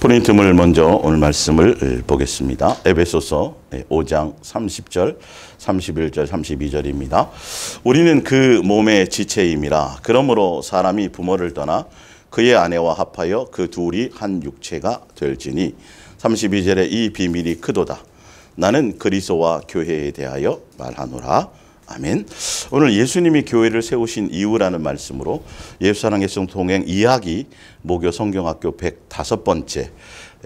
프린트물 먼저 오늘 말씀을 보겠습니다. 에베소서 5장 30절, 31절, 32절입니다. 우리는 그 몸의 지체임이라. 그러므로 사람이 부모를 떠나 그의 아내와 합하여 그 둘이 한 육체가 될지니. 32절에 이 비밀이 크도다. 나는 그리스도와 교회에 대하여 말하노라. 아멘. 오늘 예수님이 교회를 세우신 이유라는 말씀으로 예수사랑 예수 동행 이야기 모교 성경학교 105번째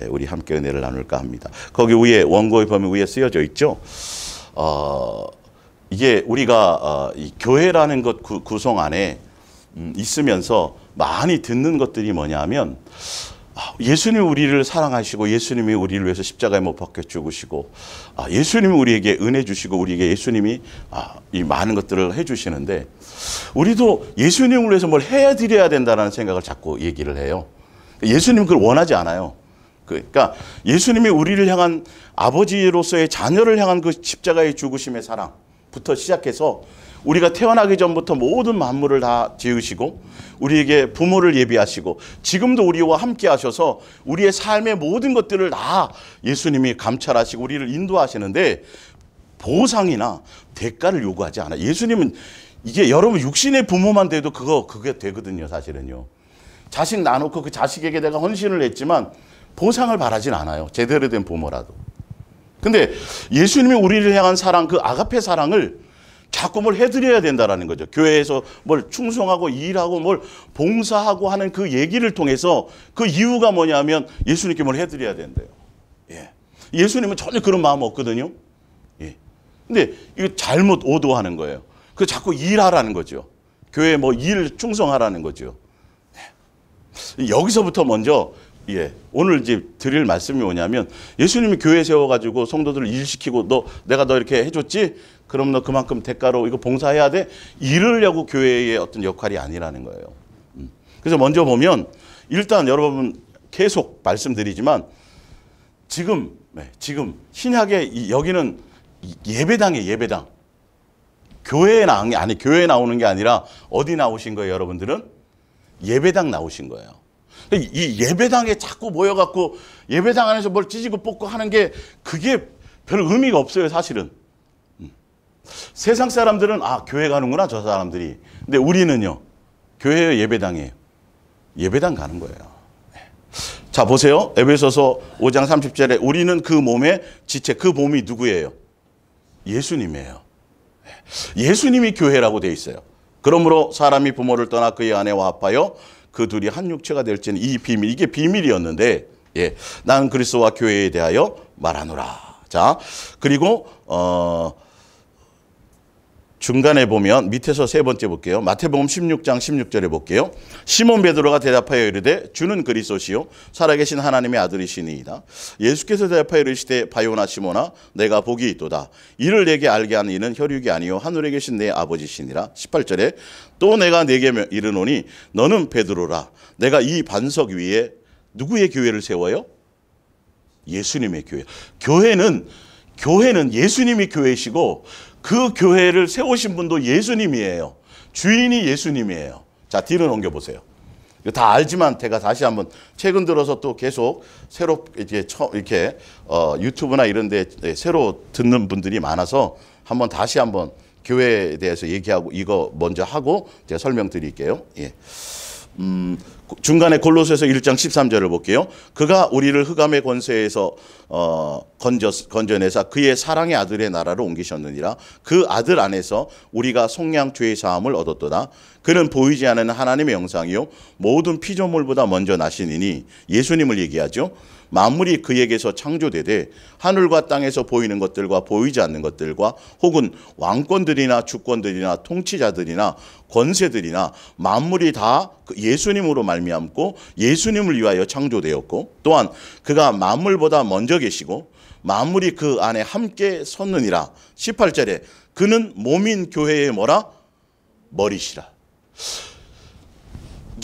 우리 함께 은혜를 나눌까 합니다. 거기 위에 원고에 보면 위에 쓰여져 있죠. 이게 우리가 이 교회라는 것 구성 안에 있으면서 많이 듣는 것들이 뭐냐면 예수님이 우리를 사랑하시고 예수님이 우리를 위해서 십자가에 못 박혀 죽으시고 예수님이 우리에게 은혜 주시고 우리에게 예수님이 이 많은 것들을 해주시는데 우리도 예수님을 위해서 뭘 해드려야 된다는 생각을 자꾸 얘기를 해요. 예수님은 그걸 원하지 않아요. 그러니까 예수님이 우리를 향한 아버지로서의 자녀를 향한 그 십자가의 죽으심의 사랑부터 시작해서 우리가 태어나기 전부터 모든 만물을 다 지으시고 우리에게 부모를 예비하시고 지금도 우리와 함께 하셔서 우리의 삶의 모든 것들을 다 예수님이 감찰하시고 우리를 인도하시는데 보상이나 대가를 요구하지 않아요. 예수님은 이게 여러분 육신의 부모만 돼도 그게 되거든요. 사실은요. 자식 나놓고 그 자식에게 내가 헌신을 했지만 보상을 바라진 않아요. 제대로 된 부모라도. 근데 예수님이 우리를 향한 사랑, 그 아가페 사랑을 자꾸 뭘 해드려야 된다는 거죠. 교회에서 뭘 충성하고 일하고 뭘 봉사하고 하는 그 얘기를 통해서 그 이유가 뭐냐면 예수님께 뭘 해드려야 된대요. 예. 예수님은 전혀 그런 마음 없거든요. 예. 근데 이거 잘못 오도하는 거예요. 그 자꾸 일하라는 거죠. 교회에 뭐 일 충성하라는 거죠. 예. 여기서부터 먼저 오늘 이제 드릴 말씀이 뭐냐면 예수님이 교회 세워가지고 성도들을 일시키고 내가 너 이렇게 해줬지? 그럼 너 그만큼 대가로 이거 봉사해야 돼? 이러려고 교회의 어떤 역할이 아니라는 거예요. 그래서 먼저 보면 일단 여러분 계속 말씀드리지만 지금 신약의 여기는 예배당이에요. 예배당. 교회에 나오는 게 아니라 어디 나오신 거예요? 여러분들은 예배당 나오신 거예요. 이 예배당에 자꾸 모여갖고 예배당 안에서 뭘 찢고 뽑고 하는 게 그게 별 의미가 없어요. 사실은. 세상 사람들은 교회 가는구나 저 사람들이. 근데 우리는요. 교회의 예배당이에요. 예배당 가는 거예요. 자 보세요. 에베소서 5장 30절에 우리는 그 몸의 지체, 그 몸이 누구예요? 예수님이에요. 예수님이 교회라고 되어 있어요. 그러므로 사람이 부모를 떠나 그의 아내와 합하여 그 둘이 한 육체가 될지는 이 비밀, 이게 비밀이었는데 나는 그리스도와 교회에 대하여 말하노라. 자 그리고 중간에 보면 밑에서 세 번째 볼게요. 마태복음 16장 16절에 볼게요. 시몬 베드로가 대답하여 이르되 주는 그리스도시요 살아계신 하나님의 아들이시니이다. 예수께서 대답하여 이르시되 바요나 시몬아 내가 복이 있도다. 이를 내게 알게 하는 이는 혈육이 아니요 하늘에 계신 내 아버지시니라. 18절에 또 내가 내게 이르노니 너는 베드로라. 내가 이 반석 위에 누구의 교회를 세워요? 예수님의 교회. 교회는 예수님이 교회시고 그 교회를 세우신 분도 예수님이에요. 주인이 예수님이에요. 자, 뒤로 넘겨보세요. 다 알지만 제가 다시 한번 최근 들어서 또 계속 새로 이렇게 유튜브나 이런 데 새로 듣는 분들이 많아서 다시 한번 교회에 대해서 얘기하고 이거 먼저 하고 제가 설명드릴게요. 중간에 골로새서 1장 13절을 볼게요. 그가 우리를 흑암의 권세에서 건져내사 그의 사랑의 아들의 나라로 옮기셨느니라. 그 아들 안에서 우리가 속량 죄의 사함을 얻었도다. 그는 보이지 않는 하나님의 형상이요 모든 피조물보다 먼저 나시니니 예수님을 얘기하죠. 만물이 그에게서 창조되되 하늘과 땅에서 보이는 것들과 보이지 않는 것들과 혹은 왕권들이나 주권들이나 통치자들이나 권세들이나 만물이 다 예수님으로 말미암고 예수님을 위하여 창조되었고 또한 그가 만물보다 먼저 계시고 만물이 그 안에 함께 섰느니라. 18절에 그는 몸인 교회의 뭐라? 머리시라.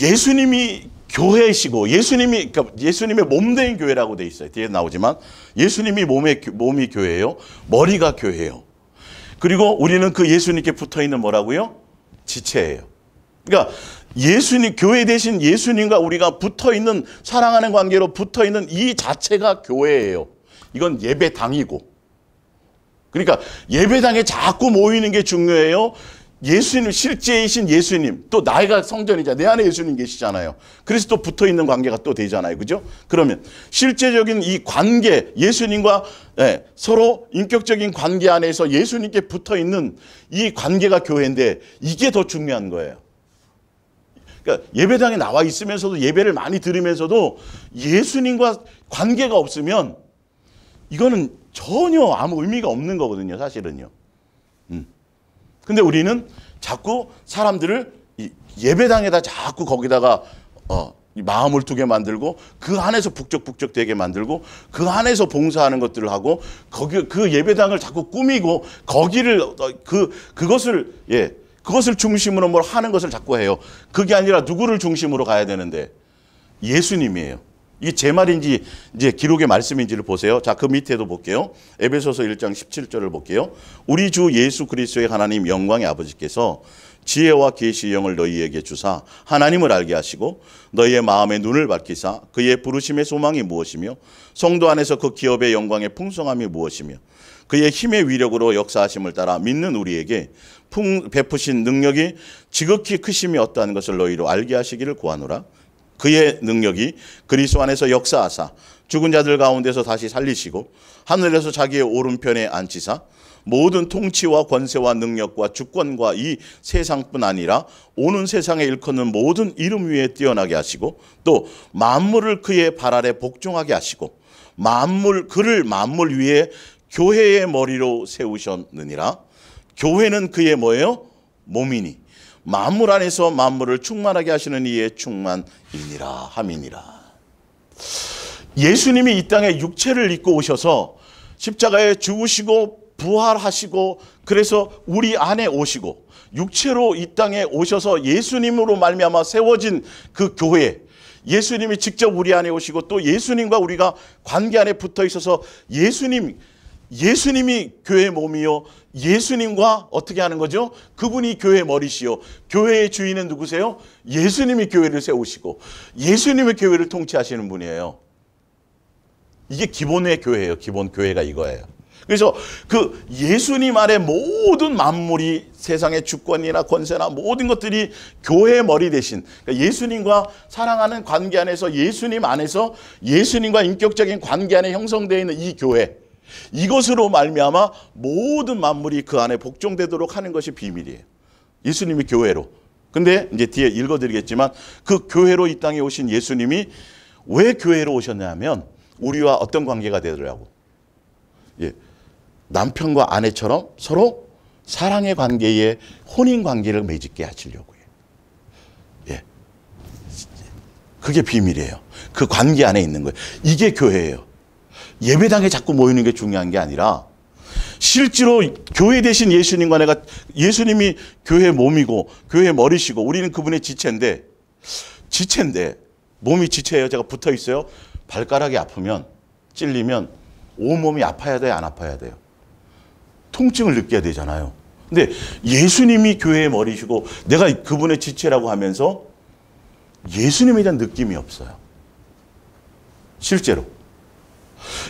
예수님이 교회이시고 예수님의 몸된 교회라고 돼 있어요. 뒤에 나오지만 예수님이 몸이 교회예요. 머리가 교회예요. 그리고 우리는 그 예수님께 붙어 있는 뭐라고요? 지체예요. 그러니까 예수님, 교회 대신 예수님과 우리가 붙어 있는, 사랑하는 관계로 붙어 있는 이 자체가 교회예요. 이건 예배당이고. 그러니까 예배당에 자꾸 모이는 게 중요해요. 예수님, 실제이신 예수님, 또 나이가 성전이자 내 안에 예수님 계시잖아요. 그래서 또 붙어 있는 관계가 또 되잖아요. 그죠? 그러면 실제적인 이 관계, 예수님과 서로 인격적인 관계 안에서 예수님께 붙어 있는 이 관계가 교회인데, 이게 더 중요한 거예요. 그러니까 예배당에 나와 있으면서도, 예배를 많이 들으면서도 예수님과 관계가 없으면 이거는 전혀 아무 의미가 없는 거거든요, 사실은요. 근데 우리는 자꾸 사람들을 예배당에다 자꾸 거기다가 마음을 두게 만들고, 그 안에서 북적북적 되게 만들고, 그 안에서 봉사하는 것들을 하고, 거기 그 예배당을 자꾸 꾸미고, 거기를 그것을 중심으로 뭘 하는 것을 자꾸 해요. 그게 아니라 누구를 중심으로 가야 되는데, 예수님이에요. 이게 제 말인지 이제 기록의 말씀인지를 보세요. 자, 그 밑에도 볼게요. 에베소서 1장 17절을 볼게요. 우리 주 예수 그리스도의 하나님 영광의 아버지께서 지혜와 계시의 영을 너희에게 주사 하나님을 알게 하시고, 너희의 마음의 눈을 밝히사 그의 부르심의 소망이 무엇이며 성도 안에서 그 기업의 영광의 풍성함이 무엇이며 그의 힘의 위력으로 역사하심을 따라 믿는 우리에게 베푸신 능력이 지극히 크심이 어떠한 것을 너희로 알게 하시기를 구하노라. 그의 능력이 그리스도 안에서 역사하사 죽은 자들 가운데서 다시 살리시고 하늘에서 자기의 오른편에 앉히사 모든 통치와 권세와 능력과 주권과 이 세상뿐 아니라 오는 세상에 일컫는 모든 이름 위에 뛰어나게 하시고, 또 만물을 그의 발 아래 복종하게 하시고, 그를 만물 위에 교회의 머리로 세우셨느니라. 교회는 그의 뭐예요? 몸이니 만물 안에서 만물을 충만하게 하시는 이의 충만이니라 함이니라. 예수님이 이 땅에 육체를 입고 오셔서 십자가에 죽으시고 부활하시고, 그래서 우리 안에 오시고 육체로 이 땅에 오셔서 예수님으로 말미암아 세워진 그 교회, 예수님이 직접 우리 안에 오시고, 또 예수님과 우리가 관계 안에 붙어 있어서 예수님이 교회의 몸이요, 예수님과 어떻게 하는 거죠? 그분이 교회의 머리시요, 교회의 주인은 누구세요? 예수님이 교회를 세우시고 예수님의 교회를 통치하시는 분이에요. 이게 기본의 교회예요. 기본 교회가 이거예요. 그래서 그 예수님 아래 모든 만물이, 세상의 주권이나 권세나 모든 것들이 교회의 머리 대신, 그러니까 예수님과 사랑하는 관계 안에서, 예수님 안에서 예수님과 인격적인 관계 안에 형성되어 있는 이 교회, 이것으로 말미암아 모든 만물이 그 안에 복종되도록 하는 것이 비밀이에요. 예수님이 교회로. 근데 이제 뒤에 읽어드리겠지만, 그 교회로 이 땅에 오신 예수님이 왜 교회로 오셨냐면 우리와 어떤 관계가 되더라고. 남편과 아내처럼 서로 사랑의 관계에 혼인 관계를 맺게 하시려고 해요. 그게 비밀이에요. 그 관계 안에 있는 거예요. 이게 교회예요. 예배당에 자꾸 모이는 게 중요한 게 아니라, 실제로 교회 대신 예수님과 내가, 예수님이 교회 몸이고 교회 머리시고 우리는 그분의 지체인데 몸이 지체예요. 제가 붙어 있어요. 발가락이 아프면, 찔리면 온몸이 아파야 돼요, 안 아파야 돼요? 통증을 느껴야 되잖아요. 근데 예수님이 교회의 머리시고 내가 그분의 지체라고 하면서 예수님에 대한 느낌이 없어요. 실제로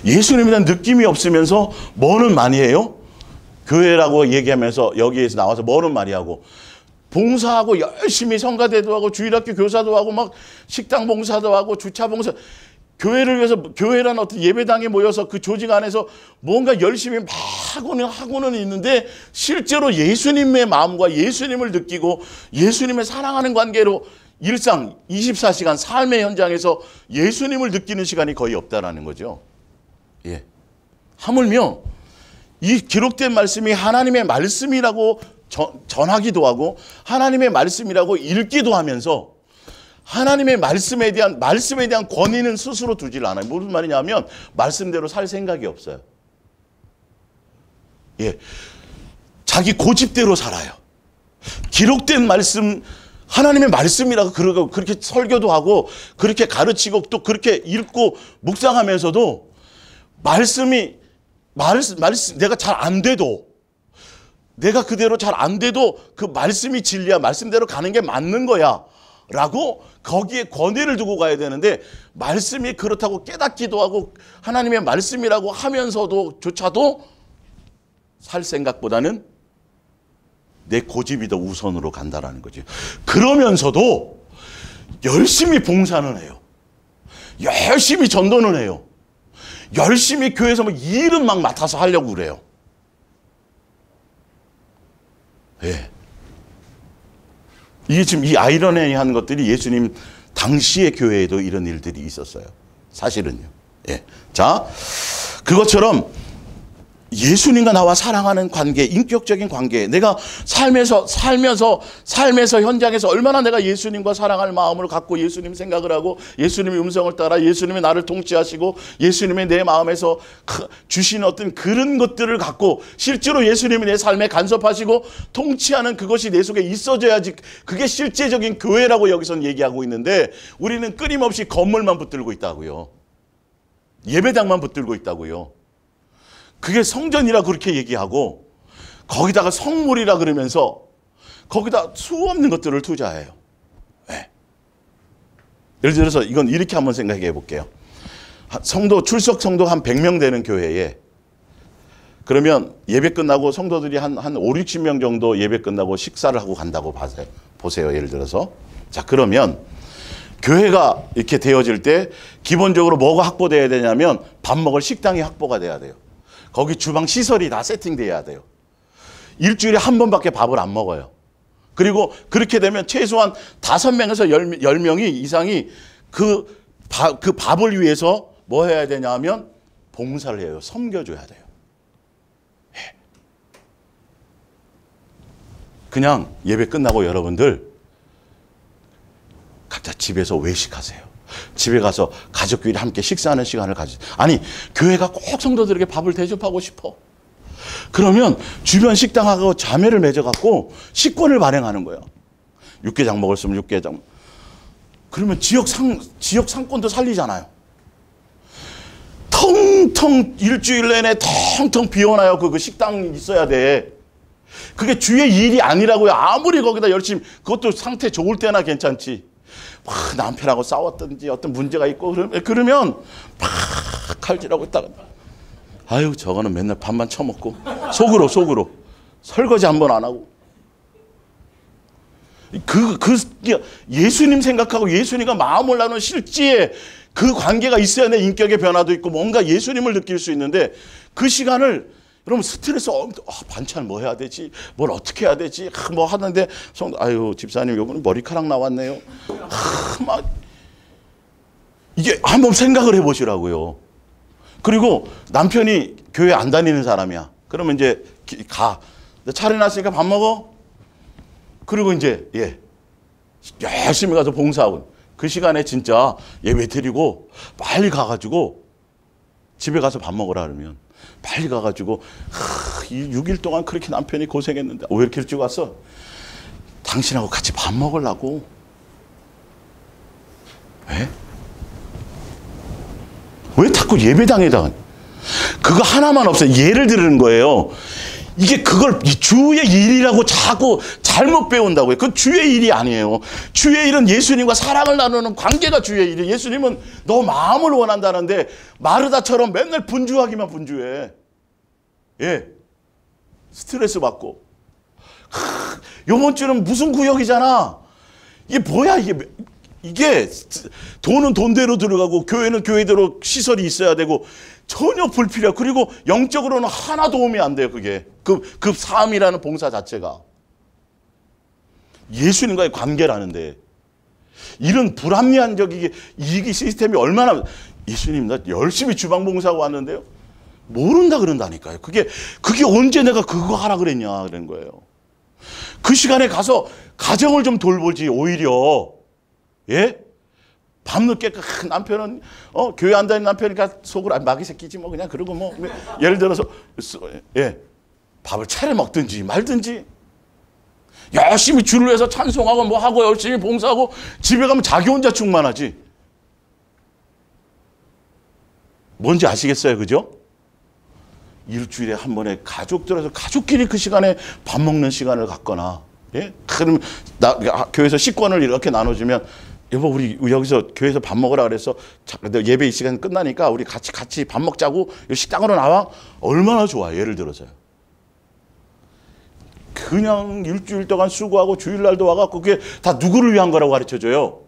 예수님에 대한 느낌이 없으면서 뭐는 많이 해요? 교회라고 얘기하면서 여기에서 나와서 뭐는 많이 하고, 봉사하고 열심히 성가대도 하고 주일학교 교사도 하고 막 식당 봉사도 하고 주차 봉사, 교회를 위해서, 교회라는 어떤 예배당에 모여서 그 조직 안에서 뭔가 열심히 막 하고는 있는데, 실제로 예수님의 마음과 예수님을 느끼고 예수님의 사랑하는 관계로 일상 24시간 삶의 현장에서 예수님을 느끼는 시간이 거의 없다라는 거죠. 하물며 이 기록된 말씀이 하나님의 말씀이라고 전하기도 하고 하나님의 말씀이라고 읽기도 하면서 하나님의 말씀에 대한 권위는 스스로 두질 않아요. 무슨 말이냐면 말씀대로 살 생각이 없어요. 자기 고집대로 살아요. 기록된 말씀, 하나님의 말씀이라고 그렇게 설교도 하고 그렇게 가르치고 또 그렇게 읽고 묵상하면서도 말씀 내가 잘 안 돼도, 내가 그대로 잘 안 돼도 그 말씀이 진리야, 말씀대로 가는 게 맞는 거야 라고 거기에 권위를 두고 가야 되는데, 말씀이 그렇다고 깨닫기도 하고 하나님의 말씀이라고 하면서도 조차도 살 생각보다는 내 고집이 더 우선으로 간다라는 거죠. 그러면서도 열심히 봉사는 해요. 열심히 전도는 해요. 열심히 교회에서 뭐 일은 막 맡아서 하려고 그래요. 예. 이게 지금 이 아이러니한 것들이 예수님 당시의 교회에도 이런 일들이 있었어요. 사실은요. 예. 자, 그것처럼 예수님과 나와 사랑하는 관계, 인격적인 관계, 내가 삶에서 현장에서 얼마나 내가 예수님과 사랑할 마음을 갖고 예수님 생각을 하고 예수님의 음성을 따라 예수님이 나를 통치하시고 예수님의 내 마음에서 주신 어떤 그런 것들을 갖고 실제로 예수님이 내 삶에 간섭하시고 통치하는 그것이 내 속에 있어져야지 그게 실제적인 교회라고 여기서는 얘기하고 있는데, 우리는 끊임없이 건물만 붙들고 있다고요. 예배당만 붙들고 있다고요. 그게 성전이라 그렇게 얘기하고 거기다가 성물이라 그러면서 거기다 수없는 것들을 투자해요. 네. 예를 들어서 이건 이렇게 한번 생각해 볼게요. 출석 성도 한 100명 되는 교회에, 그러면 예배 끝나고 성도들이 한 5, 60명 정도 예배 끝나고 식사를 하고 간다고 보세요. 예를 들어서. 자, 그러면 교회가 이렇게 되어질 때 기본적으로 뭐가 확보돼야 되냐면 밥 먹을 식당이 확보가 돼야 돼요. 거기 주방 시설이 다 세팅돼야 돼요. 일주일에 한 번밖에 밥을 안 먹어요. 그리고 그렇게 되면 최소한 5명에서 10명이 이상이 그 밥을 위해서 뭐 해야 되냐면 봉사를 해요. 섬겨줘야 돼요. 그냥 예배 끝나고 여러분들 각자 집에서 외식하세요. 집에 가서 가족끼리 함께 식사하는 시간을 가지세요. 아니, 교회가 꼭 성도들에게 밥을 대접하고 싶어. 그러면 주변 식당하고 자매를 맺어갖고 식권을 발행하는 거예요. 육개장 먹을 수 있으면 육개장. 그러면 지역 상권도 살리잖아요. 텅텅 일주일 내내 텅텅 비워놔요. 그 식당 있어야 돼. 그게 주의 일이 아니라고요. 아무리 거기다 열심히, 그것도 상태 좋을 때나 괜찮지. 막 남편하고 싸웠든지 어떤 문제가 있고 그러면 막 칼질하고 있다가, 아유 저거는 맨날 밥만 처먹고 속으로 설거지 한 번 안 하고, 예수님 생각하고 예수님과 마음을 나누는 실제의 그 관계가 있어야 내 인격의 변화도 있고 뭔가 예수님을 느낄 수 있는데, 그 시간을 여러분 스트레스, 반찬 뭐 해야 되지? 뭘 어떻게 해야 되지? 뭐 하는데 아유 집사님 요거는 머리카락 나왔네요. 막 이게 한번 생각을 해보시라고요. 그리고 남편이 교회 안 다니는 사람이야. 그러면 이제 차려놨으니까 밥 먹어. 그리고 이제 열심히 가서 봉사하고 그 시간에 진짜 예배 드리고 빨리 가가지고 집에 가서 밥 먹으라 그러면 빨리 가가지고, 이 6일 동안 그렇게 남편이 고생했는데 왜 이렇게 일찍 왔어? 당신하고 같이 밥 먹으려고. 왜 자꾸 예배당에다가 그거 하나만 없어요. 예를 들는 거예요. 이게 그걸 주의 일이라고 자꾸 잘못 배운다고요. 그건 주의 일이 아니에요. 주의 일은 예수님과 사랑을 나누는 관계가 주의 일이에요. 예수님은 너 마음을 원한다는데 마르다처럼 맨날 분주하기만 분주해. 스트레스 받고. 요번 주는 무슨 구역이잖아. 이게 뭐야 이게 돈은 돈대로 들어가고 교회는 교회대로 시설이 있어야 되고 전혀 불필요해. 그리고 영적으로는 하나 도움이 안 돼요. 그게 그 삶이라는 봉사 자체가 예수님과의 관계라는데, 이런 불합리한 이 시스템이 얼마나, 예수님 나 열심히 주방 봉사하고 왔는데요 모른다 그런다니까요. 그게 언제 내가 그거 하라 그랬냐 그런 거예요. 그 시간에 가서 가정을 좀 돌보지 오히려. 밤늦게 남편은 교회 안 다니는 남편이니까 속으로 마귀 새끼지 뭐 그냥 그러고 뭐 예를 들어서 밥을 차려 먹든지 말든지 열심히 줄을 해서 찬송하고 뭐 하고 열심히 봉사하고 집에 가면 자기 혼자 충만하지. 뭔지 아시겠어요? 그죠? 일주일에 한 번에 가족들에서 가족끼리 그 시간에 밥 먹는 시간을 갖거나 예? 그럼 교회에서 식권을 이렇게 나눠주면 여보 우리 여기서 교회에서 밥 먹으라 그래서 예배 이 시간 끝나니까 우리 같이 밥 먹자고 식당으로 나와. 얼마나 좋아. 예를 들어서요. 그냥 일주일 동안 수고하고 주일날도 와갖고 그게 다 누구를 위한 거라고 가르쳐줘요?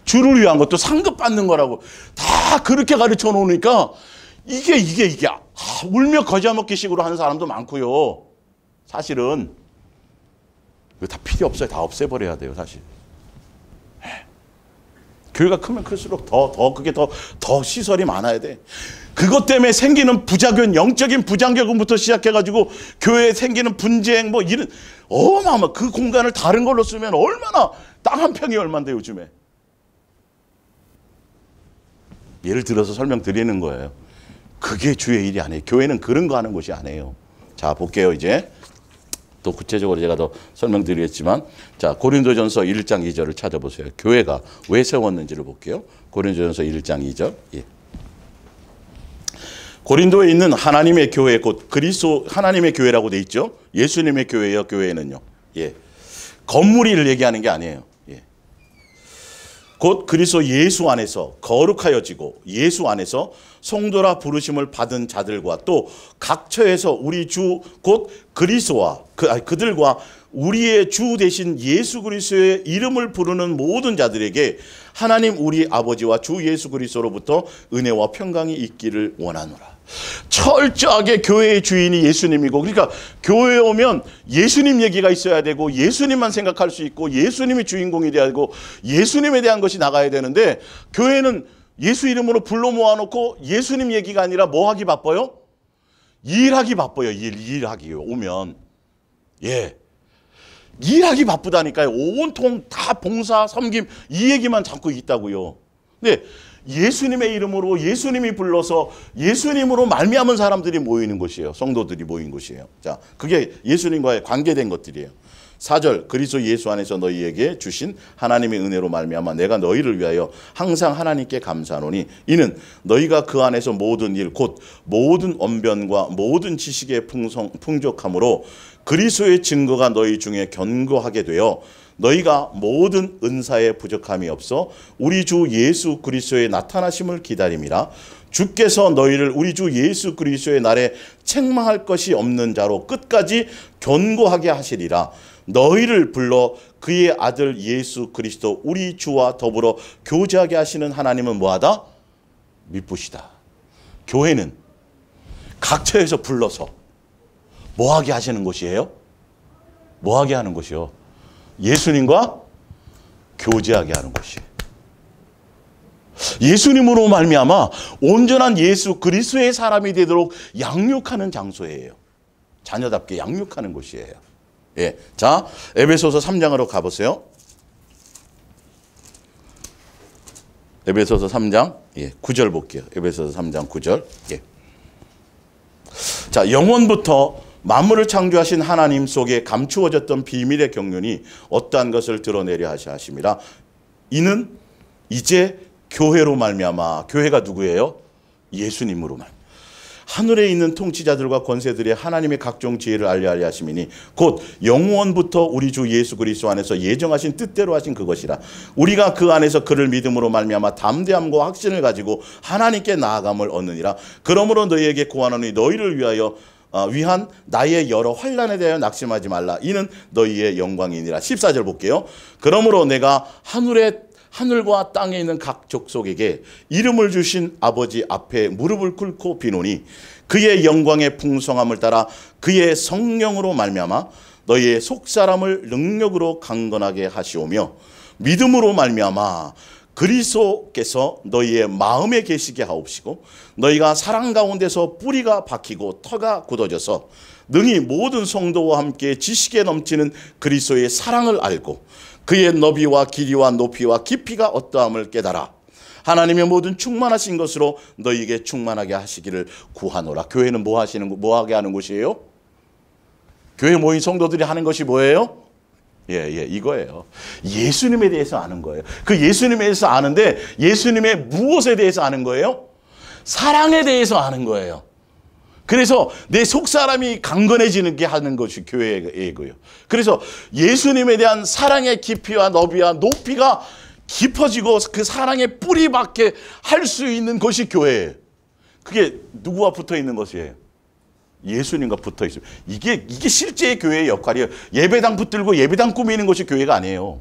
주를 위한 것도 상급받는 거라고 다 그렇게 가르쳐 놓으니까 이게 울며 겨자 먹기 식으로 하는 사람도 많고요. 사실은 이거 다 필요 없어요. 다 없애버려야 돼요. 사실. 교회가 크면 클수록 그게 더 시설이 많아야 돼. 그것 때문에 생기는 부작용, 영적인 부작용부터 시작해가지고 교회에 생기는 분쟁 뭐 이런 어마어마 그 공간을 다른 걸로 쓰면 얼마나 땅 한 평이 얼만데 요즘에. 예를 들어서 설명드리는 거예요. 그게 주의 일이 아니에요. 교회는 그런 거 하는 곳이 아니에요. 자 볼게요. 이제 또 구체적으로 제가 더 설명드리겠지만 자 고린도전서 1장 2절을 찾아보세요. 교회가 왜 세웠는지를 볼게요. 고린도전서 1장 2절. 예. 고린도에 있는 하나님의 교회 곧 그리스도 하나님의 교회라고 돼 있죠. 예수님의 교회예요. 교회는요. 예. 건물을 얘기하는 게 아니에요. 예. 곧 그리스도 예수 안에서 거룩하여지고 예수 안에서 성도라 부르심을 받은 자들과 또 각처에서 우리 주 곧 그리스도와 그들과 우리의 주 대신 예수 그리스도의 이름을 부르는 모든 자들에게 하나님 우리 아버지와 주 예수 그리스도로부터 은혜와 평강이 있기를 원하노라. 철저하게 교회의 주인이 예수님이고 그러니까 교회에 오면 예수님 얘기가 있어야 되고 예수님만 생각할 수 있고 예수님이 주인공이 돼야 되고 예수님에 대한 것이 나가야 되는데 교회는 예수 이름으로 불러 모아놓고 예수님 얘기가 아니라 뭐 하기 바빠요? 일하기 바빠요. 일하기 오면. 예. 일하기 바쁘다니까요. 온통 다 봉사, 섬김 이 얘기만 자꾸 있다고요. 근데 예수님의 이름으로 예수님이 불러서 예수님으로 말미암은 사람들이 모이는 곳이에요. 성도들이 모인 곳이에요. 자, 그게 예수님과의 관계된 것들이에요. 4절 그리스도 예수 안에서 너희에게 주신 하나님의 은혜로 말미암아 내가 너희를 위하여 항상 하나님께 감사하노니 이는 너희가 그 안에서 모든 일 곧 모든 언변과 모든 지식의 풍족함으로 그리스도의 증거가 너희 중에 견고하게 되어 너희가 모든 은사에 부족함이 없어 우리 주 예수 그리스도의 나타나심을 기다림이라. 주께서 너희를 우리 주 예수 그리스도의 날에 책망할 것이 없는 자로 끝까지 견고하게 하시리라. 너희를 불러 그의 아들 예수 그리스도 우리 주와 더불어 교제하게 하시는 하나님은 뭐하다? 미쁘시다. 교회는 각처에서 불러서 뭐하게 하시는 곳이에요? 뭐하게 하는 곳이요? 예수님과 교제하게 하는 곳이에요. 예수님으로 말미암아 온전한 예수 그리스도의 사람이 되도록 양육하는 장소예요. 자녀답게 양육하는 곳이에요. 예, 자 에베소서 3장으로 가보세요. 에베소서 3장 9절 볼게요. 에베소서 3장 9절. 예. 자 영원부터 만물을 창조하신 하나님 속에 감추어졌던 비밀의 경륜이 어떠한 것을 드러내려 하심이라. 이는 이제 교회로 말미암아 교회가 누구예요? 예수님으로 말미암아 하늘에 있는 통치자들과 권세들의 하나님의 각종 지혜를 알려 하심이니 곧 영원부터 우리 주 예수 그리스도 안에서 예정하신 뜻대로 하신 그것이라. 우리가 그 안에서 그를 믿음으로 말미암아 담대함과 확신을 가지고 하나님께 나아감을 얻느니라. 그러므로 너희에게 구하노니 너희를 위한 나의 여러 환난에 대하여 낙심하지 말라. 이는 너희의 영광이니라. 14절 볼게요. 그러므로 내가 하늘과 땅에 있는 각 족속에게 이름을 주신 아버지 앞에 무릎을 꿇고 비노니 그의 영광의 풍성함을 따라 그의 성령으로 말미암아 너희의 속사람을 능력으로 강건하게 하시오며 믿음으로 말미암아 그리스도께서 너희의 마음에 계시게 하옵시고 너희가 사랑 가운데서 뿌리가 박히고 터가 굳어져서 능히 모든 성도와 함께 지식에 넘치는 그리스도의 사랑을 알고 그의 너비와 길이와 높이와 깊이가 어떠함을 깨달아 하나님의 모든 충만하신 것으로 너희에게 충만하게 하시기를 구하노라. 교회는 뭐 하게 하는 곳이에요? 교회 모인 성도들이 하는 것이 뭐예요? 이거예요. 예수님에 대해서 아는 거예요. 그 예수님에 대해서 아는데 예수님의 무엇에 대해서 아는 거예요? 사랑에 대해서 아는 거예요. 그래서 내 속사람이 강건해지는 게 하는 것이 교회이고요. 그래서 예수님에 대한 사랑의 깊이와 너비와 높이가 깊어지고 그 사랑의 뿌리밖에 할 수 있는 것이 교회예요. 그게 누구와 붙어 있는 것이에요? 예수님과 붙어 있어요. 이게 실제의 교회의 역할이에요. 예배당 붙들고 예배당 꾸미는 것이 교회가 아니에요.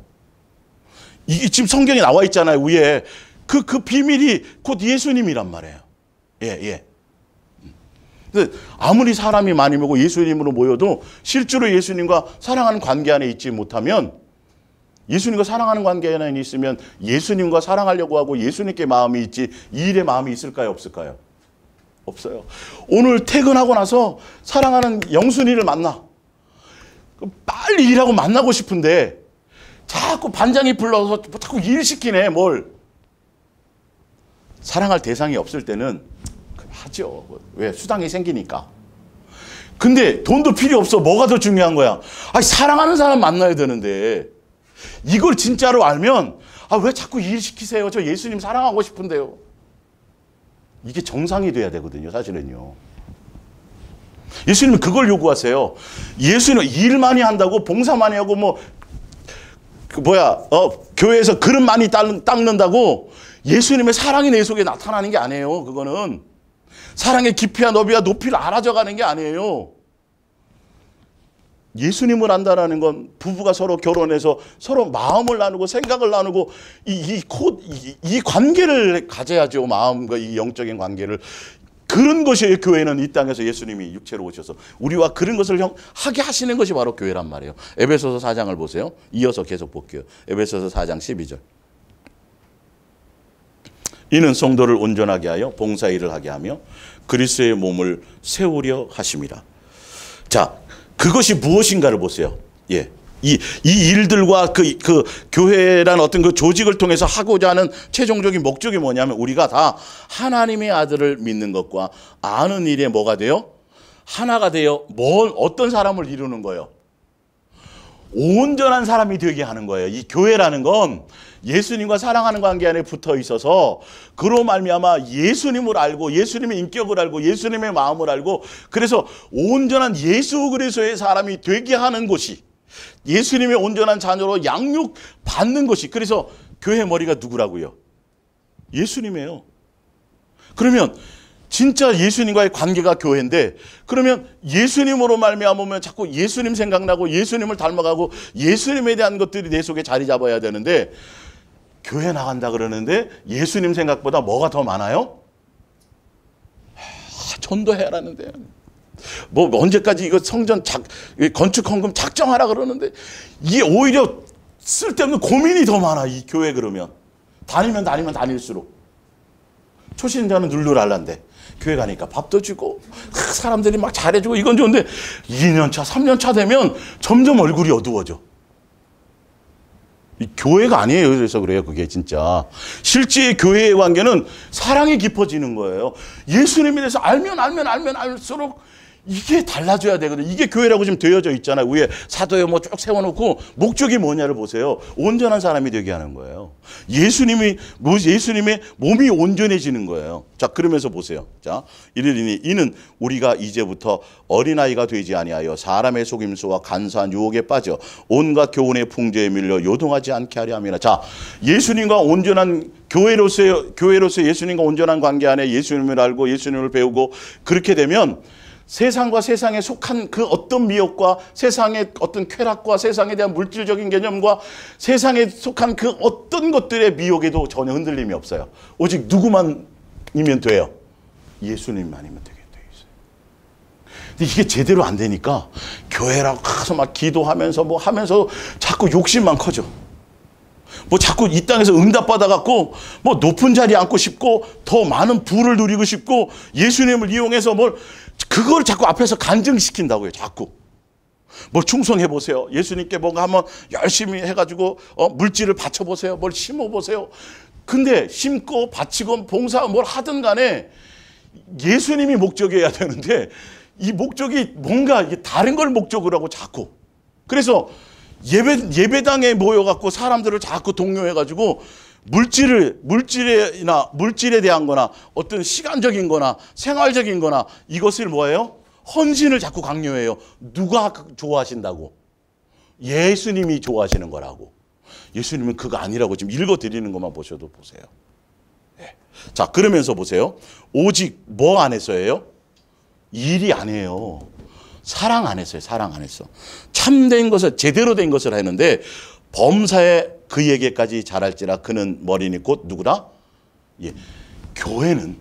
이게 지금 성경에 나와 있잖아요. 위에 그 비밀이 곧 예수님이란 말이에요. 예. 아무리 사람이 많이 모고 예수님으로 모여도 실제로 예수님과 사랑하는 관계 안에 있지 못하면, 예수님과 사랑하는 관계 안에 있으면 예수님과 사랑하려고 하고 예수님께 마음이 있지 이 일에 마음이 있을까요? 없을까요? 없어요. 오늘 퇴근하고 나서 사랑하는 영순이를 만나. 빨리 일하고 만나고 싶은데 자꾸 반장이 불러서 자꾸 일 시키네. 뭘. 사랑할 대상이 없을 때는 하죠. 왜? 수당이 생기니까. 근데 돈도 필요 없어. 뭐가 더 중요한 거야? 아니, 사랑하는 사람 만나야 되는데 이걸 진짜로 알면 왜 자꾸 일 시키세요? 저 예수님 사랑하고 싶은데요. 이게 정상이 돼야 되거든요. 사실은요. 예수님은 그걸 요구하세요. 예수님은 일 많이 한다고 봉사 많이 하고 교회에서 그릇 많이 닦는다고 예수님의 사랑이 내 속에 나타나는 게 아니에요. 그거는 사랑의 깊이와 너비와 높이를 알아져가는 게 아니에요. 예수님을 안다라는 건 부부가 서로 결혼해서 서로 마음을 나누고 생각을 나누고 이 관계를 가져야죠. 마음과 이 영적인 관계를. 그런 것이 교회는 이 땅에서 예수님이 육체로 오셔서 우리와 그런 것을 하게 하시는 것이 바로 교회란 말이에요. 에베소서 4장을 보세요. 이어서 계속 볼게요. 에베소서 4장 12절. 이는 성도를 온전하게 하여 봉사일을 하게 하며 그리스도의 몸을 세우려 하심이라. 자, 그것이 무엇인가를 보세요. 예. 이 일들과 그 교회란 어떤 그 조직을 통해서 하고자 하는 최종적인 목적이 뭐냐면, 우리가 다 하나님의 아들을 믿는 것과 아는 일에 뭐가 돼요? 하나가 되어 어떤 사람을 이루는 거예요? 온전한 사람이 되게 하는 거예요. 이 교회라는 건 예수님과 사랑하는 관계 안에 붙어 있어서 그로 말미암아 예수님을 알고 예수님의 인격을 알고 예수님의 마음을 알고, 그래서 온전한 예수 그리스도의 사람이 되게 하는 곳이, 예수님의 온전한 자녀로 양육 받는 것이. 그래서 교회 머리가 누구라고요? 예수님이에요. 그러면 진짜 예수님과의 관계가 교회인데, 그러면 예수님으로 말미암으면 자꾸 예수님 생각나고 예수님을 닮아가고 예수님에 대한 것들이 내 속에 자리 잡아야 되는데, 교회 나간다 그러는데 예수님 생각보다 뭐가 더 많아요? 전도해라는데 언제까지 이거 성전 건축 헌금 작정하라 그러는데, 이게 오히려 쓸데없는 고민이 더 많아. 이 교회 그러면 다니면 다닐수록. 초신자는 눌러랄란데 교회 가니까 밥도 주고 사람들이 막 잘해주고 이건 좋은데 2년차 3년차 되면 점점 얼굴이 어두워져. 이 교회가 아니에요. 그래서 그래요. 그게 진짜 실제 교회의 관계는 사랑이 깊어지는 거예요. 예수님에 대해서 알면 알수록 이게 달라져야 되거든요. 이게 교회라고 지금 되어져 있잖아요. 위에 사도요 쭉 세워놓고 목적이 뭐냐를 보세요. 온전한 사람이 되게 하는 거예요. 예수님의 몸이 온전해지는 거예요. 자, 그러면서 보세요. 자, 이르리니 이는 우리가 이제부터 어린아이가 되지 아니하여 사람의 속임수와 간사한 유혹에 빠져 온갖 교훈의 풍조에 밀려 요동하지 않게 하려 함이라. 자, 예수님과 온전한 교회로서 예수님과 온전한 관계 안에 예수님을 알고 예수님을 배우고 그렇게 되면 세상과 세상에 속한 그 어떤 미혹과 세상의 어떤 쾌락과 세상에 대한 물질적인 개념과 세상에 속한 그 어떤 것들의 미혹에도 전혀 흔들림이 없어요. 오직 누구만이면 돼요? 예수님만이면 되게 돼 있어요. 근데 이게 제대로 안 되니까 교회라고 가서 막 기도하면서 하면서 자꾸 욕심만 커져. 자꾸 이 땅에서 응답받아갖고 높은 자리에 앉고 싶고 더 많은 부를 누리고 싶고 예수님을 이용해서 그걸 자꾸 앞에서 간증시킨다고요. 자꾸 충성해보세요. 예수님께 뭔가 한번 열심히 해가지고 물질을 바쳐보세요. 뭘 심어보세요. 근데 심고 바치고 봉사 뭘 하든 간에 예수님이 목적이어야 되는데 이 목적이 뭔가 다른 걸 목적으로 하고 자꾸. 그래서 예배당에 모여갖고 사람들을 자꾸 동요해가지고 물질에 대한 거나 어떤 시간적인 거나 생활적인 거나 이것을 뭐예요? 헌신을 자꾸 강요해요. 누가 좋아하신다고? 예수님이 좋아하시는 거라고. 예수님은 그거 아니라고 지금 읽어드리는 것만 보셔도 보세요. 네. 자, 그러면서 보세요. 오직 뭐 안에서예요? 일이 아니에요. 사랑 안에서요. 사랑 안에서. 참된 것을 제대로 된 것을 하는데 범사에 그에게까지 잘할지라 그는 머리니 곧 누구다? 예. 교회는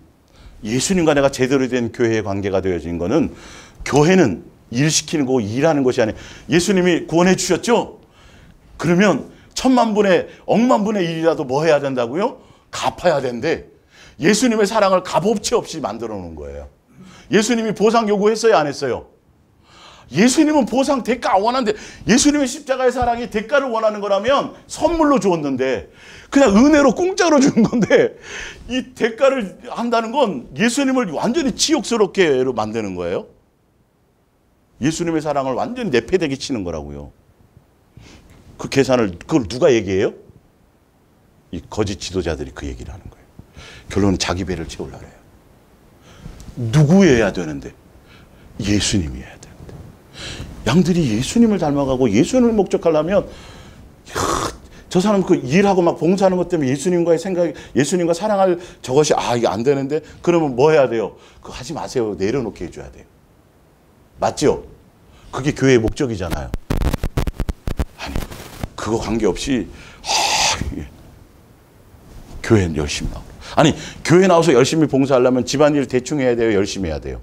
예수님과 내가 제대로 된 교회의 관계가 되어진 거는 교회는 일시키는 거 일하는 것이 아니에요. 예수님이 구원해 주셨죠? 그러면 1000만분의 억만분의 1이라도 뭐 해야 된다고요? 갚아야 된대. 예수님의 사랑을 값어치 없이 만들어 놓은 거예요. 예수님이 보상 요구했어요? 안 했어요? 예수님은 보상 대가 안 원하는데 예수님의 십자가의 사랑이 대가를 원하는 거라면 선물로 주었는데 그냥 은혜로 공짜로 주는 건데 이 대가를 한다는 건 예수님을 완전히 치욕스럽게 만드는 거예요. 예수님의 사랑을 완전히 내패되게 치는 거라고요. 그 계산을 그걸 누가 얘기해요? 이 거짓 지도자들이 그 얘기를 하는 거예요. 결론은 자기 배를 채우려고 해요. 누구 해야 되는데? 예수님이 해야 되는데. 양들이 예수님을 닮아가고 예수님을 목적하려면 저 사람 그 일하고 막 봉사하는 것 때문에 예수님과의 생각이 예수님과 사랑할 저것이 이게 안 되는데 그러면 뭐 해야 돼요? 그거 하지 마세요. 내려놓게 해줘야 돼요. 맞죠? 그게 교회의 목적이잖아요. 아니 그거 관계없이 교회는 열심히 나오고 아니 교회 나와서 열심히 봉사하려면 집안일 대충 해야 돼요? 열심히 해야 돼요?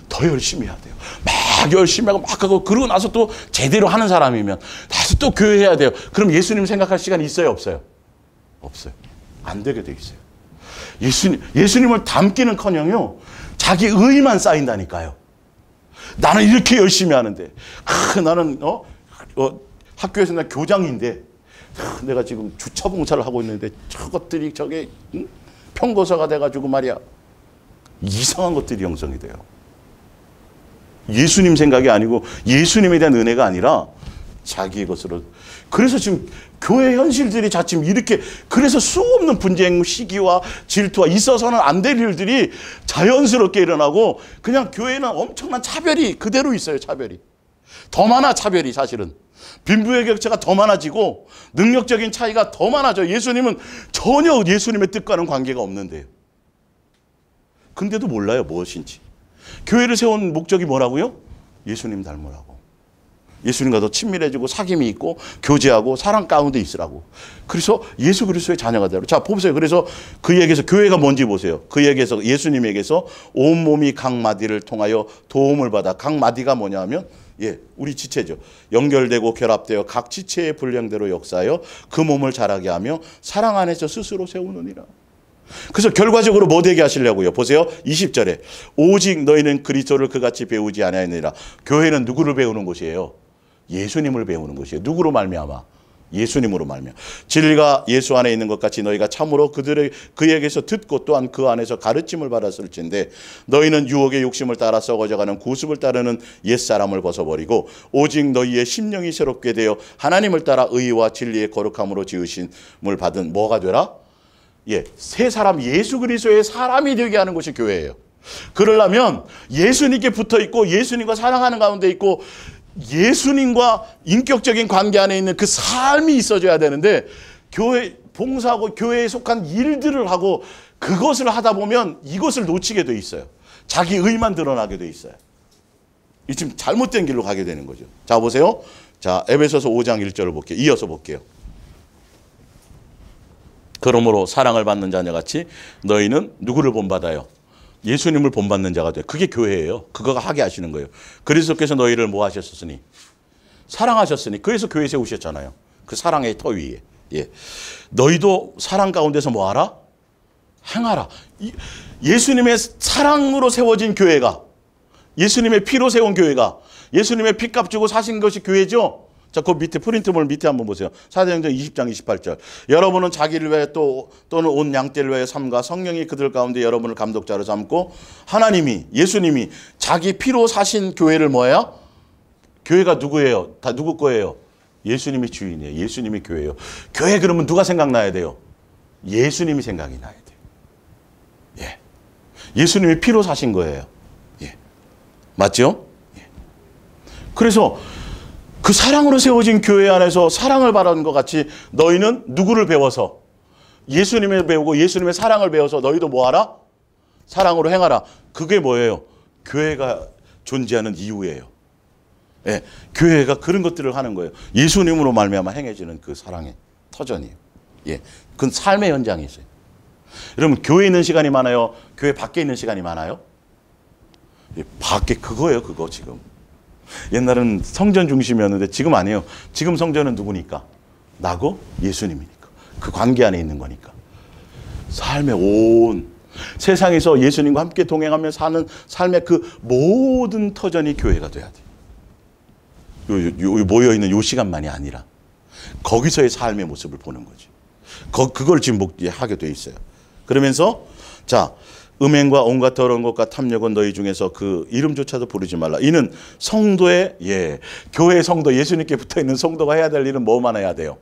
더 열심히 해야 돼요. 막 열심히 하고 막 하고 그러고 나서 또 제대로 하는 사람이면 다시 또 교회 해야 돼요. 그럼 예수님 생각할 시간이 있어요? 없어요? 없어요. 안 되게 돼 있어요. 예수님을 닮기는커녕요. 자기 의만 쌓인다니까요. 나는 이렇게 열심히 하는데 나는 학교에서 나 교장인데 내가 지금 주차 봉사를 하고 있는데 저것들이 저게 평도사가 돼가지고 말이야 이상한 것들이 형성이 돼요. 예수님 생각이 아니고 예수님에 대한 은혜가 아니라 자기의 것으로. 그래서 지금 교회 현실들이 자칫 이렇게 그래서 수없는 분쟁 시기와 질투와 있어서는 안 될 일들이 자연스럽게 일어나고 그냥 교회는 엄청난 차별이 그대로 있어요. 차별이 더 많아. 차별이 사실은 빈부의 격차가 더 많아지고 능력적인 차이가 더 많아져. 예수님은 전혀 예수님의 뜻과는 관계가 없는데요. 근데도 몰라요 무엇인지. 교회를 세운 목적이 뭐라고요? 예수님 닮으라고. 예수님과 더 친밀해지고 사귐이 있고 교제하고 사랑 가운데 있으라고. 그래서 예수 그리스도의 자녀가 되라고. 자 보세요. 그래서 그에게서 교회가 뭔지 보세요. 그에게서 예수님에게서 온몸이 각 마디를 통하여 도움을 받아. 각 마디가 뭐냐 하면 우리 지체죠. 연결되고 결합되어 각 지체의 분량대로 역사하여 그 몸을 자라게 하며 사랑 안에서 스스로 세우느니라. 그래서 결과적으로 뭐 되게 하시려고요? 보세요. 20절에 오직 너희는 그리스도를 그같이 배우지 아니하느니라. 교회는 누구를 배우는 곳이에요? 예수님을 배우는 곳이에요. 누구로 말미암아? 예수님으로 말미암아. 진리가 예수 안에 있는 것 같이 너희가 참으로 그에게서 듣고 또한 그 안에서 가르침을 받았을진데 너희는 유혹의 욕심을 따라 썩어져가는 구습을 따르는 옛사람을 벗어버리고 오직 너희의 심령이 새롭게 되어 하나님을 따라 의와 진리의 거룩함으로 지으심을 받은 뭐가 되라? 새 사람 예수 그리스도의 사람이 되게 하는 것이 교회예요. 그러려면 예수님께 붙어 있고 예수님과 사랑하는 가운데 있고 예수님과 인격적인 관계 안에 있는 그 삶이 있어져야 되는데 교회 봉사하고 교회에 속한 일들을 하고 그것을 하다 보면 이것을 놓치게 돼 있어요. 자기 의만 드러나게 돼 있어요. 이 지금 잘못된 길로 가게 되는 거죠. 자 보세요. 자 에베소서 5장 1절을 볼게요. 이어서 볼게요. 그러므로 사랑을 받는 자녀같이 너희는 누구를 본받아요? 예수님을 본받는 자가 돼요. 그게 교회예요. 그거가 하게 하시는 거예요. 그리스도께서 너희를 뭐 하셨으니? 사랑하셨으니. 그래서 교회 세우셨잖아요. 그 사랑의 터 위에. 너희도 사랑 가운데서 뭐 하라? 행하라. 예수님의 사랑으로 세워진 교회가 예수님의 피로 세운 교회가 예수님의 피값 주고 사신 것이 교회죠. 자, 그 밑에 프린트물 밑에 한번 보세요. 사도행전 20장 28절. 여러분은 자기를 위해 또는 온 양떼를 위해 삼가 성령이 그들 가운데 여러분을 감독자로 삼고 하나님이 예수님이 자기 피로 사신 교회를 뭐예요? 교회가 누구예요? 다 누구 거예요? 예수님이 주인이에요. 예수님이 교회예요. 교회 그러면 누가 생각나야 돼요? 예수님이 생각이 나야 돼요. 예. 예수님이 피로 사신 거예요. 예. 맞죠? 예. 그래서 그 사랑으로 세워진 교회 안에서 사랑을 바라는 것 같이 너희는 누구를 배워서? 예수님을 배우고 예수님의 사랑을 배워서 너희도 뭐하라? 사랑으로 행하라. 그게 뭐예요? 교회가 존재하는 이유예요. 예, 교회가 그런 것들을 하는 거예요. 예수님으로 말미암아 행해지는 그 사랑의 터전이에요. 예, 그건 삶의 현장이 있어요. 여러분, 교회에 있는 시간이 많아요? 교회 밖에 있는 시간이 많아요? 예, 밖에 그거예요, 그거 지금. 옛날은 성전 중심이었는데 지금 아니에요. 지금 성전은 누구니까? 나고 예수님이니까. 그 관계 안에 있는 거니까. 삶의 온 세상에서 예수님과 함께 동행하며 사는 삶의 그 모든 터전이 교회가 돼야 돼요. 모여있는 요 시간만이 아니라 거기서의 삶의 모습을 보는 거지. 그걸 지금 하게 돼 있어요. 그러면서 자, 음행과 온갖 더러운 것과 탐욕은 너희 중에서 그 이름조차도 부르지 말라. 이는 성도의 교회 성도, 예수님께 붙어있는 성도가 해야 될 일은 뭐만 해야 돼요?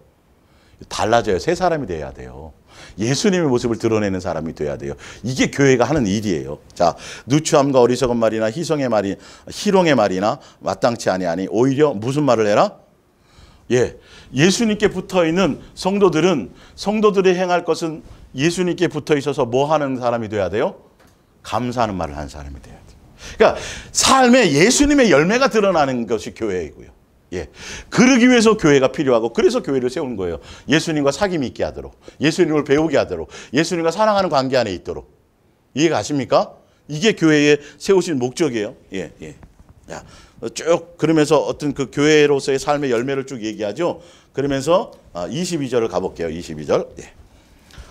달라져요. 새 사람이 돼야 돼요. 예수님의 모습을 드러내는 사람이 돼야 돼요. 이게 교회가 하는 일이에요. 자, 누추함과 어리석은 말이나 희롱의 말이나 마땅치 아니하니 오히려 무슨 말을 해라? 예, 예수님께 붙어있는 성도들이 행할 것은 예수님께 붙어 있어서 뭐 하는 사람이 돼야 돼요? 감사하는 말을 하는 사람이 돼야 돼요. 그러니까 삶에 예수님의 열매가 드러나는 것이 교회이고요. 예, 그러기 위해서 교회가 필요하고 그래서 교회를 세우는 거예요. 예수님과 사귐이 있게 하도록, 예수님을 배우게 하도록, 예수님과 사랑하는 관계 안에 있도록. 이해가 가십니까? 이게 교회에 세우신 목적이에요. 예, 예. 야, 쭉 그러면서 어떤 그 교회로서의 삶의 열매를 쭉 얘기하죠. 그러면서 22절을 가볼게요. 22절. 예.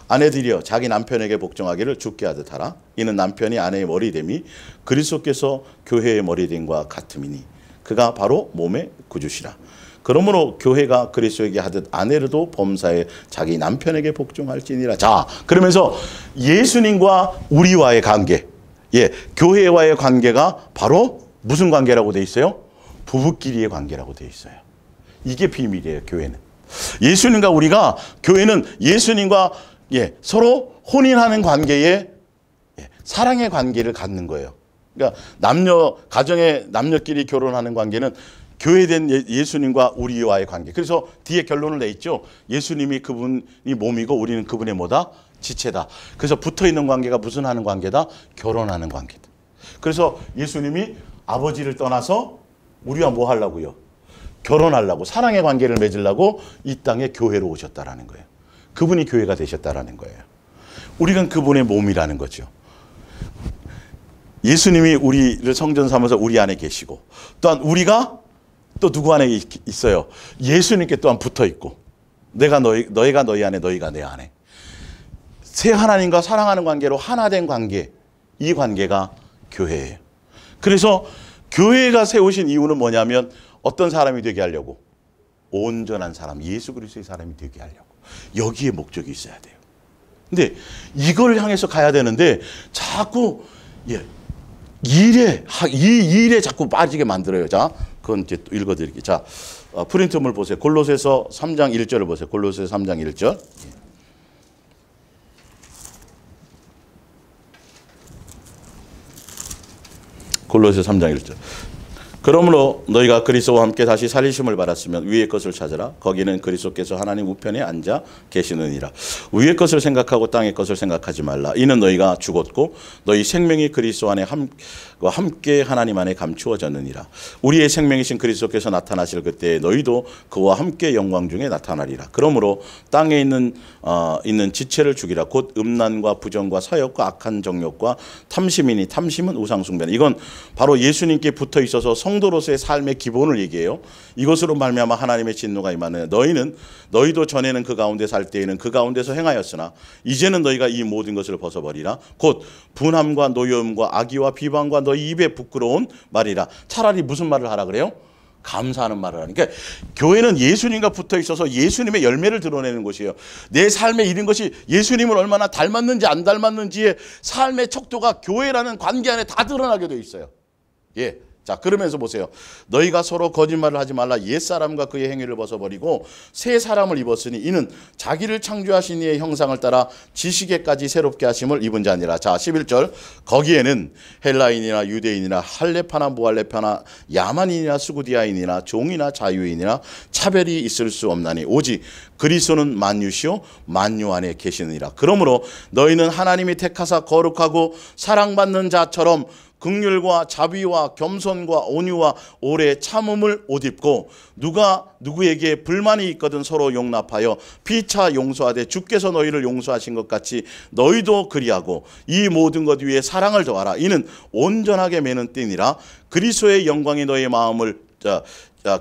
아내들이여 자기 남편에게 복종하기를 주께 하듯 하라. 이는 남편이 아내의 머리됨이 그리스도께서 교회의 머리됨과 같음이니 그가 바로 몸의 구주시라. 그러므로 교회가 그리스도에게 하듯 아내로도 범사에 자기 남편에게 복종할지니라. 자, 그러면서 예수님과 우리와의 관계, 예, 교회와의 관계가 바로 무슨 관계라고 돼 있어요? 부부끼리의 관계라고 돼 있어요. 이게 비밀이에요, 교회는. 예수님과 우리가, 교회는 예수님과 서로 혼인하는 관계에 사랑의 관계를 갖는 거예요. 그러니까 가정의 남녀끼리 결혼하는 관계는 교회된 예수님과 우리와의 관계. 그래서 뒤에 결론을 내있죠. 예수님이 그분이 몸이고 우리는 그분의 뭐다? 지체다. 그래서 붙어있는 관계가 무슨 하는 관계다? 결혼하는 관계다. 그래서 예수님이 아버지를 떠나서 우리와 뭐 하려고요? 결혼하려고, 사랑의 관계를 맺으려고 이 땅에 교회로 오셨다라는 거예요. 그분이 교회가 되셨다라는 거예요. 우리가 그분의 몸이라는 거죠. 예수님이 우리를 성전 삼아서 우리 안에 계시고, 또한 우리가 또 누구 안에 있어요? 예수님께 또한 붙어 있고, 너희가 너희 안에, 너희가 내 안에. 새 하나님과 사랑하는 관계로 하나 된 관계, 이 관계가 교회예요. 그래서 교회가 세우신 이유는 뭐냐면 어떤 사람이 되게 하려고? 온전한 사람, 예수 그리스도의 사람이 되게 하려고. 여기에 목적이 있어야 돼요. 근데 이걸 향해서 가야 되는데 자꾸 이 일에 자꾸 빠지게 만들어요. 자, 그건 이제 또 읽어드릴게요. 자, 프린트물 보세요. 골로새서 3장 1절을 보세요. 골로새서 3장 1절. 골로새서 3장 1절. 그러므로 너희가 그리스도와 함께 다시 살리심을 받았으면 위의 것을 찾으라. 거기는 그리스도께서 하나님 우편에 앉아 계시느니라. 위의 것을 생각하고 땅의 것을 생각하지 말라. 이는 너희가 죽었고 너희 생명이 그리스도 안에 함께 하나님 안에 감추어졌느니라. 우리의 생명이신 그리스도께서 나타나실 그때 너희도 그와 함께 영광 중에 나타나리라. 그러므로 땅에 있는 지체를 죽이라. 곧 음란과 부정과 사욕과 악한 정욕과 탐심이니 탐심은 우상 숭배니. 이건 바로 예수님께 붙어 있어서 성도로서의 삶의 기본을 얘기해요. 이것으로 말미암아 하나님의 진노가 임하는 너희도 전에는 그 가운데 살 때에는 그 가운데서 행하였으나 이제는 너희가 이 모든 것을 벗어버리라. 곧 분함과 노여움과 악의와 비방과 너희 입에 부끄러운 말이라. 차라리 무슨 말을 하라 그래요? 감사하는 말을 하는. 그러니까 교회는 예수님과 붙어 있어서 예수님의 열매를 드러내는 곳이에요. 내 삶에 이런 것이 예수님을 얼마나 닮았는지 안 닮았는지의 삶의 척도가 교회라는 관계 안에 다 드러나게 돼 있어요. 예. 자, 그러면서 보세요. 너희가 서로 거짓말을 하지 말라. 옛사람과 그의 행위를 벗어버리고 새 사람을 입었으니 이는 자기를 창조하신 이의 형상을 따라 지식에까지 새롭게 하심을 입은 자니라. 자, 11절. 거기에는 헬라인이나 유대인이나 할레파나 무할레파나 야만인이나 수구디아인이나 종이나 자유인이나 차별이 있을 수 없나니 오직 그리스도는 만유시요 만유 안에 계시느니라. 그러므로 너희는 하나님이 택하사 거룩하고 사랑받는 자처럼 긍휼과 자비와 겸손과 온유와 오래 참음을 옷 입고 누가 누구에게 불만이 있거든 서로 용납하여 피차 용서하되 주께서 너희를 용서하신 것 같이 너희도 그리하고 이 모든 것 위에 사랑을 더하라. 이는 온전하게 매는 띠니라. 그리스도의 영광이 너희의 마음을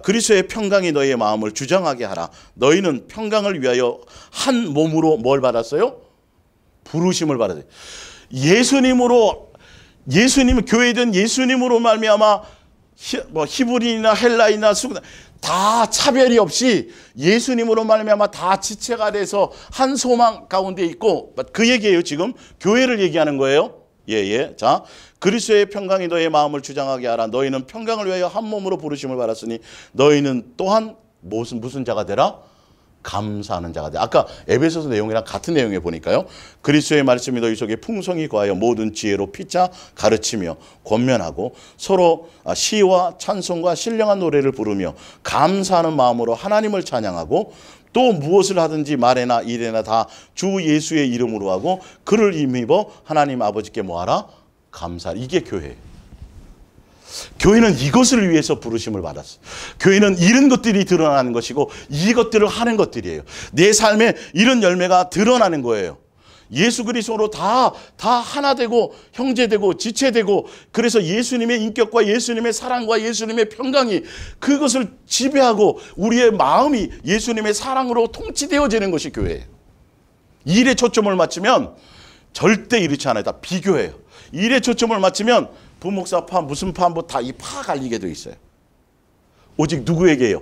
그리스도의 평강이 너희의 마음을 주장하게 하라. 너희는 평강을 위하여 한 몸으로 뭘 받았어요? 부르심을 받았어요. 예수님은 교회든 예수님으로 말미암아 히브리나 헬라이나 수구나 다 차별이 없이 예수님으로 말미암아 다 지체가 돼서 한 소망 가운데 있고 그 얘기예요. 지금 교회를 얘기하는 거예요. 예. 자, 그리스도의 평강이 너의 마음을 주장하게 하라. 너희는 평강을 위하여 한 몸으로 부르심을 받았으니 너희는 또한 무슨 자가 되라? 감사하는 자가 돼. 아까 에베소서 내용이랑 같은 내용에 보니까요. 그리스도의 말씀이 너희 속에 풍성히 거하여 모든 지혜로 피차 가르치며 권면하고 서로 시와 찬송과 신령한 노래를 부르며 감사하는 마음으로 하나님을 찬양하고 또 무엇을 하든지 말에나 일에나 다 주 예수의 이름으로 하고 그를 힘입어 하나님 아버지께 뭐하라? 감사하라. 이게 교회예요. 교회는 이것을 위해서 부르심을 받았어요. 교회는 이런 것들이 드러나는 것이고 이것들을 하는 것들이에요. 내 삶에 이런 열매가 드러나는 거예요. 예수 그리스도로 다 하나 되고 형제되고 지체되고 그래서 예수님의 인격과 예수님의 사랑과 예수님의 평강이 그것을 지배하고 우리의 마음이 예수님의 사랑으로 통치되어지는 것이 교회예요. 일에 초점을 맞추면 절대 이렇지 않아요. 다 비교해요. 일에 초점을 맞추면 부목사파 무슨 파 뭐 다 이 파 갈리게 돼 있어요. 오직 누구에게요?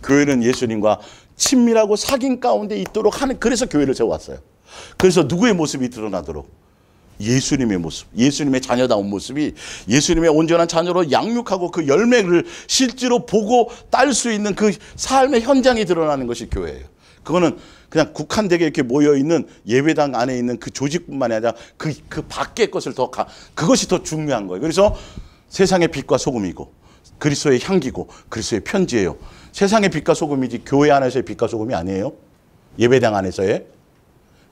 교회는 예수님과 친밀하고 사귐 가운데 있도록 하는 그래서 교회를 세워왔어요. 그래서 누구의 모습이 드러나도록 예수님의 모습, 예수님의 자녀다운 모습이 예수님의 온전한 자녀로 양육하고 그 열매를 실제로 보고 딸 수 있는 그 삶의 현장이 드러나는 것이 교회예요. 그거는 그냥 국한되게 이렇게 모여있는 예배당 안에 있는 그 조직뿐만이 아니라 그 밖의 것을 그것이 더 중요한 거예요. 그래서 세상의 빛과 소금이고 그리스도의 향기고 그리스도의 편지예요. 세상의 빛과 소금이지 교회 안에서의 빛과 소금이 아니에요. 예배당 안에서의.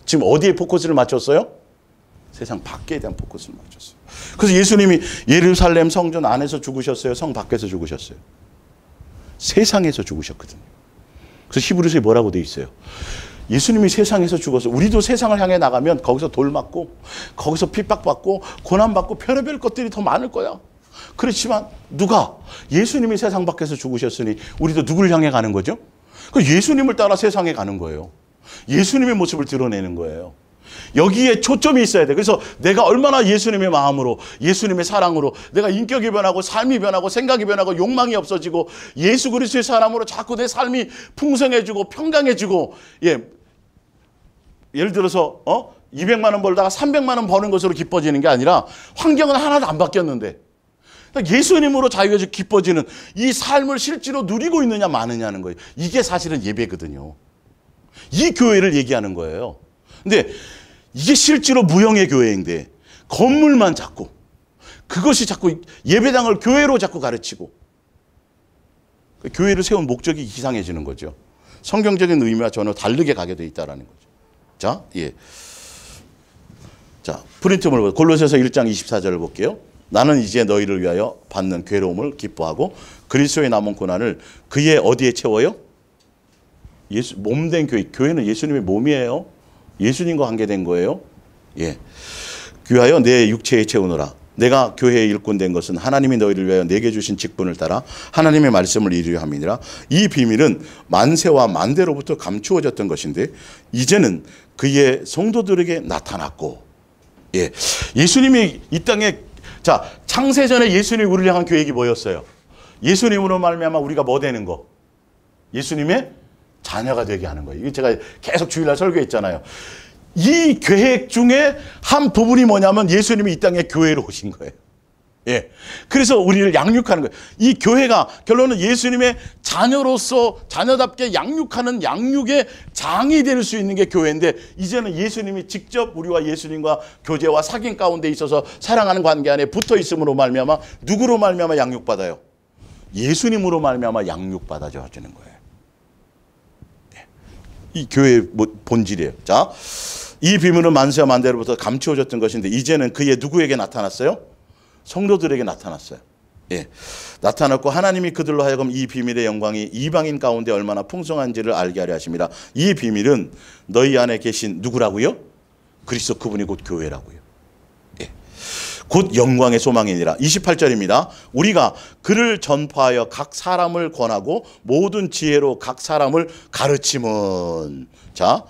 지금 어디에 포커스를 맞췄어요? 세상 밖에 대한 포커스를 맞췄어요. 그래서 예수님이 예루살렘 성전 안에서 죽으셨어요? 성 밖에서 죽으셨어요? 세상에서 죽으셨거든요. 그래서 히브리서에 뭐라고 돼 있어요? 예수님이 세상에서 죽어서 우리도 세상을 향해 나가면 거기서 돌 맞고 거기서 핍박받고 고난받고 별의별 것들이 더 많을 거야. 그렇지만 누가? 예수님이 세상 밖에서 죽으셨으니 우리도 누구를 향해 가는 거죠? 예수님을 따라 세상에 가는 거예요. 예수님의 모습을 드러내는 거예요. 여기에 초점이 있어야 돼. 그래서 내가 얼마나 예수님의 마음으로 예수님의 사랑으로 내가 인격이 변하고 삶이 변하고 생각이 변하고 욕망이 없어지고 예수 그리스도의 사람으로 자꾸 내 삶이 풍성해지고 평강해지고 예를 들어서 200만 원 벌다가 300만 원 버는 것으로 기뻐지는 게 아니라 환경은 하나도 안 바뀌었는데 예수님으로 자유해져 기뻐지는 이 삶을 실제로 누리고 있느냐 마느냐는 거예요. 이게 사실은 예배거든요. 이 교회를 얘기하는 거예요. 근데 이게 실제로 무형의 교회인데 건물만 자꾸 그것이 자꾸 예배당을 교회로 자꾸 가르치고 교회를 세운 목적이 이상해지는 거죠. 성경적인 의미와 전혀 다르게 가게 돼 있다는 거죠. 자, 자, 프린트물 보세요. 골로새서 1장 24절을 볼게요. 나는 이제 너희를 위하여 받는 괴로움을 기뻐하고 그리스도의 남은 고난을 그의 어디에 채워요? 몸된 교회. 교회는 예수님의 몸이에요. 예수님과 관계된 거예요. 귀하여 내 육체에 채우노라. 내가 교회의 일꾼 된 것은 하나님이 너희를 위하여 내게 주신 직분을 따라 하나님의 말씀을 이루려 함이니라. 이 비밀은 만세와 만대로부터 감추어졌던 것인데 이제는 그의 성도들에게 나타났고. 예수님이 이 땅에 자 창세전에 예수님이 우리를 향한 계획이 뭐였어요? 예수님으로 말미암아 우리가 뭐 되는 거? 예수님의 자녀가 되게 하는 거예요. 이게 제가 계속 주일날 설교했잖아요. 이 계획 중에 한 부분이 뭐냐면 예수님이 이 땅에 교회로 오신 거예요. 예. 그래서 우리를 양육하는 거예요. 이 교회가 결론은 예수님의 자녀로서 자녀답게 양육하는 양육의 장이 될 수 있는 게 교회인데, 이제는 예수님이 직접 우리와 예수님과 교제와 사귐 가운데 있어서 사랑하는 관계 안에 붙어 있음으로 말미암아 누구로 말미암아 양육받아요? 예수님으로 말미암아 양육받아져 주는 거예요. 예. 이 교회의 본질이에요. 자, 이 비밀은 만세와 만대로부터 감추어졌던 것인데 이제는 그의 누구에게 나타났어요? 성도들에게 나타났어요. 예. 나타났고 하나님이 그들로 하여금 이 비밀의 영광이 이방인 가운데 얼마나 풍성한지를 알게 하려 하심이라. 이 비밀은 너희 안에 계신 누구라고요? 그리스도 그분이 곧 교회라고요. 예. 곧 영광의 소망이니라. 28절입니다. 우리가 그를 전파하여 각 사람을 권하고 모든 지혜로 각 사람을 가르침은, 자,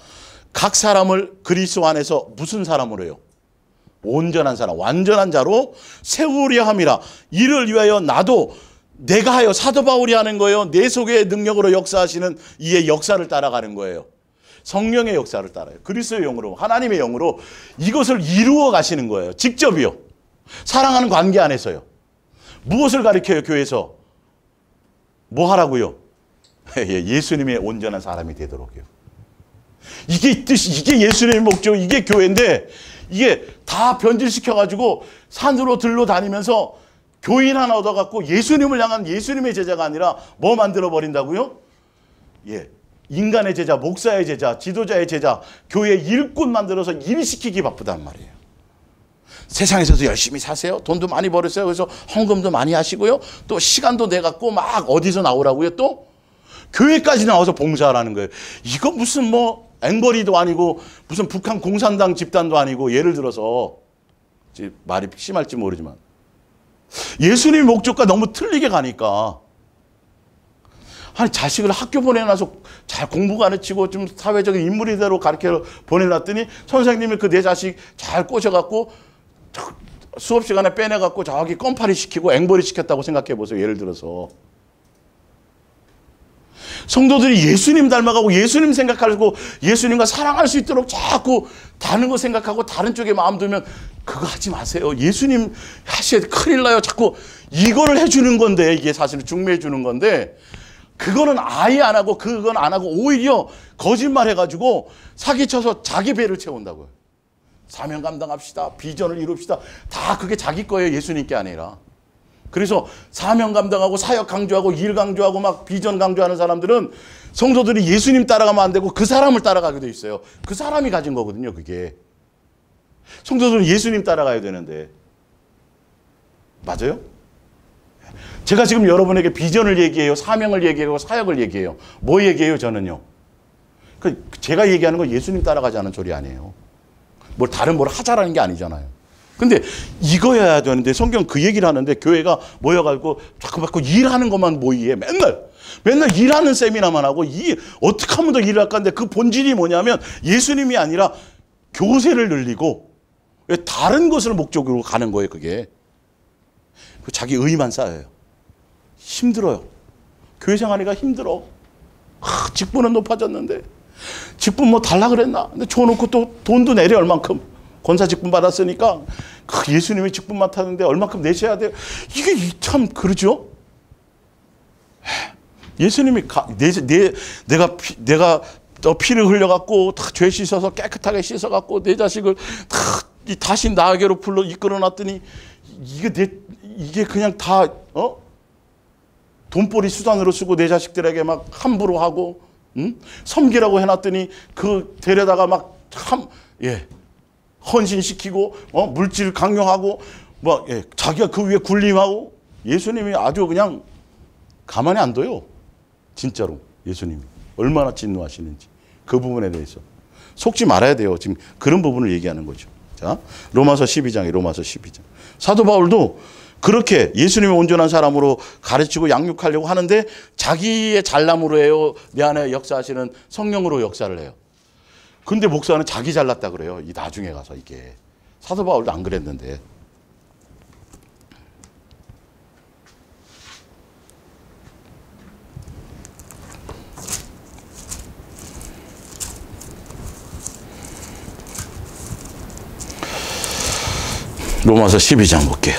각 사람을 그리스도 안에서 무슨 사람으로 해요? 온전한 사람, 완전한 자로 세우려 함이라. 이를 위하여 나도 내가 하여, 사도 바울이 하는 거예요. 내 속의 능력으로 역사하시는 이의 역사를 따라가는 거예요. 성령의 역사를 따라요. 그리스도의 영으로, 하나님의 영으로 이것을 이루어 가시는 거예요. 직접이요. 사랑하는 관계 안에서요. 무엇을 가르쳐요? 교회에서 뭐 하라고요? 예수님의 온전한 사람이 되도록요. 이게 뜻이, 이게 예수님의 목적, 이게 교회인데, 이게 다 변질시켜가지고 산으로 들러 다니면서 교인 하나 얻어갖고 예수님을 향한 예수님의 제자가 아니라 뭐 만들어버린다고요? 예, 인간의 제자, 목사의 제자, 지도자의 제자, 교회 일꾼 만들어서 일시키기 바쁘단 말이에요. 세상에서도 열심히 사세요. 돈도 많이 벌으세요. 그래서 헌금도 많이 하시고요. 또 시간도 내갖고 막 어디서 나오라고요? 또 교회까지 나와서 봉사하라는 거예요. 이거 무슨 뭐 앵벌이도 아니고 무슨 북한 공산당 집단도 아니고, 예를 들어서 말이 심할지 모르지만 예수님의 목적과 너무 틀리게 가니까, 아니 자식을 학교 보내놔서 잘 공부 가르치고 좀 사회적인 인물이대로 가르쳐 보내놨더니 선생님이 그 내 자식 잘 꼬셔갖고 수업 시간에 빼내갖고 저기 껌파리 시키고 앵벌이 시켰다고 생각해 보세요. 예를 들어서 성도들이 예수님 닮아가고 예수님 생각하고 예수님과 사랑할 수 있도록 자꾸 다른 거 생각하고 다른 쪽에 마음 두면 그거 하지 마세요. 예수님 하셔야 돼. 큰일 나요. 자꾸 이거를 해주는 건데, 이게 사실은 중매해 주는 건데, 그거는 아예 안 하고, 그건 안 하고 오히려 거짓말 해가지고 사기쳐서 자기 배를 채운다고요. 사명 감당합시다. 비전을 이룹시다. 다 그게 자기 거예요. 예수님 게 아니라. 그래서 사명 감당하고 사역 강조하고 일 강조하고 막 비전 강조하는 사람들은 성도들이 예수님 따라가면 안 되고 그 사람을 따라가게 돼 있어요. 그 사람이 가진 거거든요, 그게. 성도들은 예수님 따라가야 되는데. 맞아요? 제가 지금 여러분에게 비전을 얘기해요. 사명을 얘기하고 사역을 얘기해요. 뭐 얘기해요, 저는요? 제가 얘기하는 건 예수님 따라가자는 소리 아니에요. 뭘 다른 뭘 하자라는 게 아니잖아요. 근데 이거여야 되는데 성경 그 얘기를 하는데 교회가 모여가지고 자꾸 일하는 것만 모이해. 맨날 일하는 세미나만 하고, 어떻게 하면 더 일을 할까 하는데 그 본질이 뭐냐면 예수님이 아니라 교세를 늘리고 다른 것을 목적으로 가는 거예요. 그게 자기 의만 쌓여요. 힘들어요. 교회 생활하기가 힘들어. 직분은 높아졌는데 직분 뭐 달라 그랬나? 근데 줘놓고 또 돈도 내려 얼만큼. 권사 직분 받았으니까 예수님이 직분 맡았는데 얼마큼 내셔야 돼요. 이게 참 그러죠. 예수님이 내가 피를 흘려갖고 다 죄 씻어서 깨끗하게 씻어갖고 내 자식을 다시 나에게로 불러 이끌어놨더니 이게 그냥 다 돈벌이 수단으로 쓰고 내 자식들에게 막 함부로 하고, 섬기라고 해놨더니 그 데려다가 막 헌신시키고 물질 강요하고 자기가 그 위에 군림하고. 예수님이 아주 그냥 가만히 안 둬요. 진짜로 예수님이 얼마나 진노하시는지 그 부분에 대해서 속지 말아야 돼요. 지금 그런 부분을 얘기하는 거죠. 자, 로마서 12장에 로마서 12장. 사도 바울도 그렇게 예수님의 온전한 사람으로 가르치고 양육하려고 하는데 자기의 잘남으로 해요. 내 안에 역사하시는 성령으로 역사를 해요. 근데 목사는 자기 잘났다 그래요. 이 나중에 가서 이게. 사도 바울도 안 그랬는데. 로마서 12장 볼게요.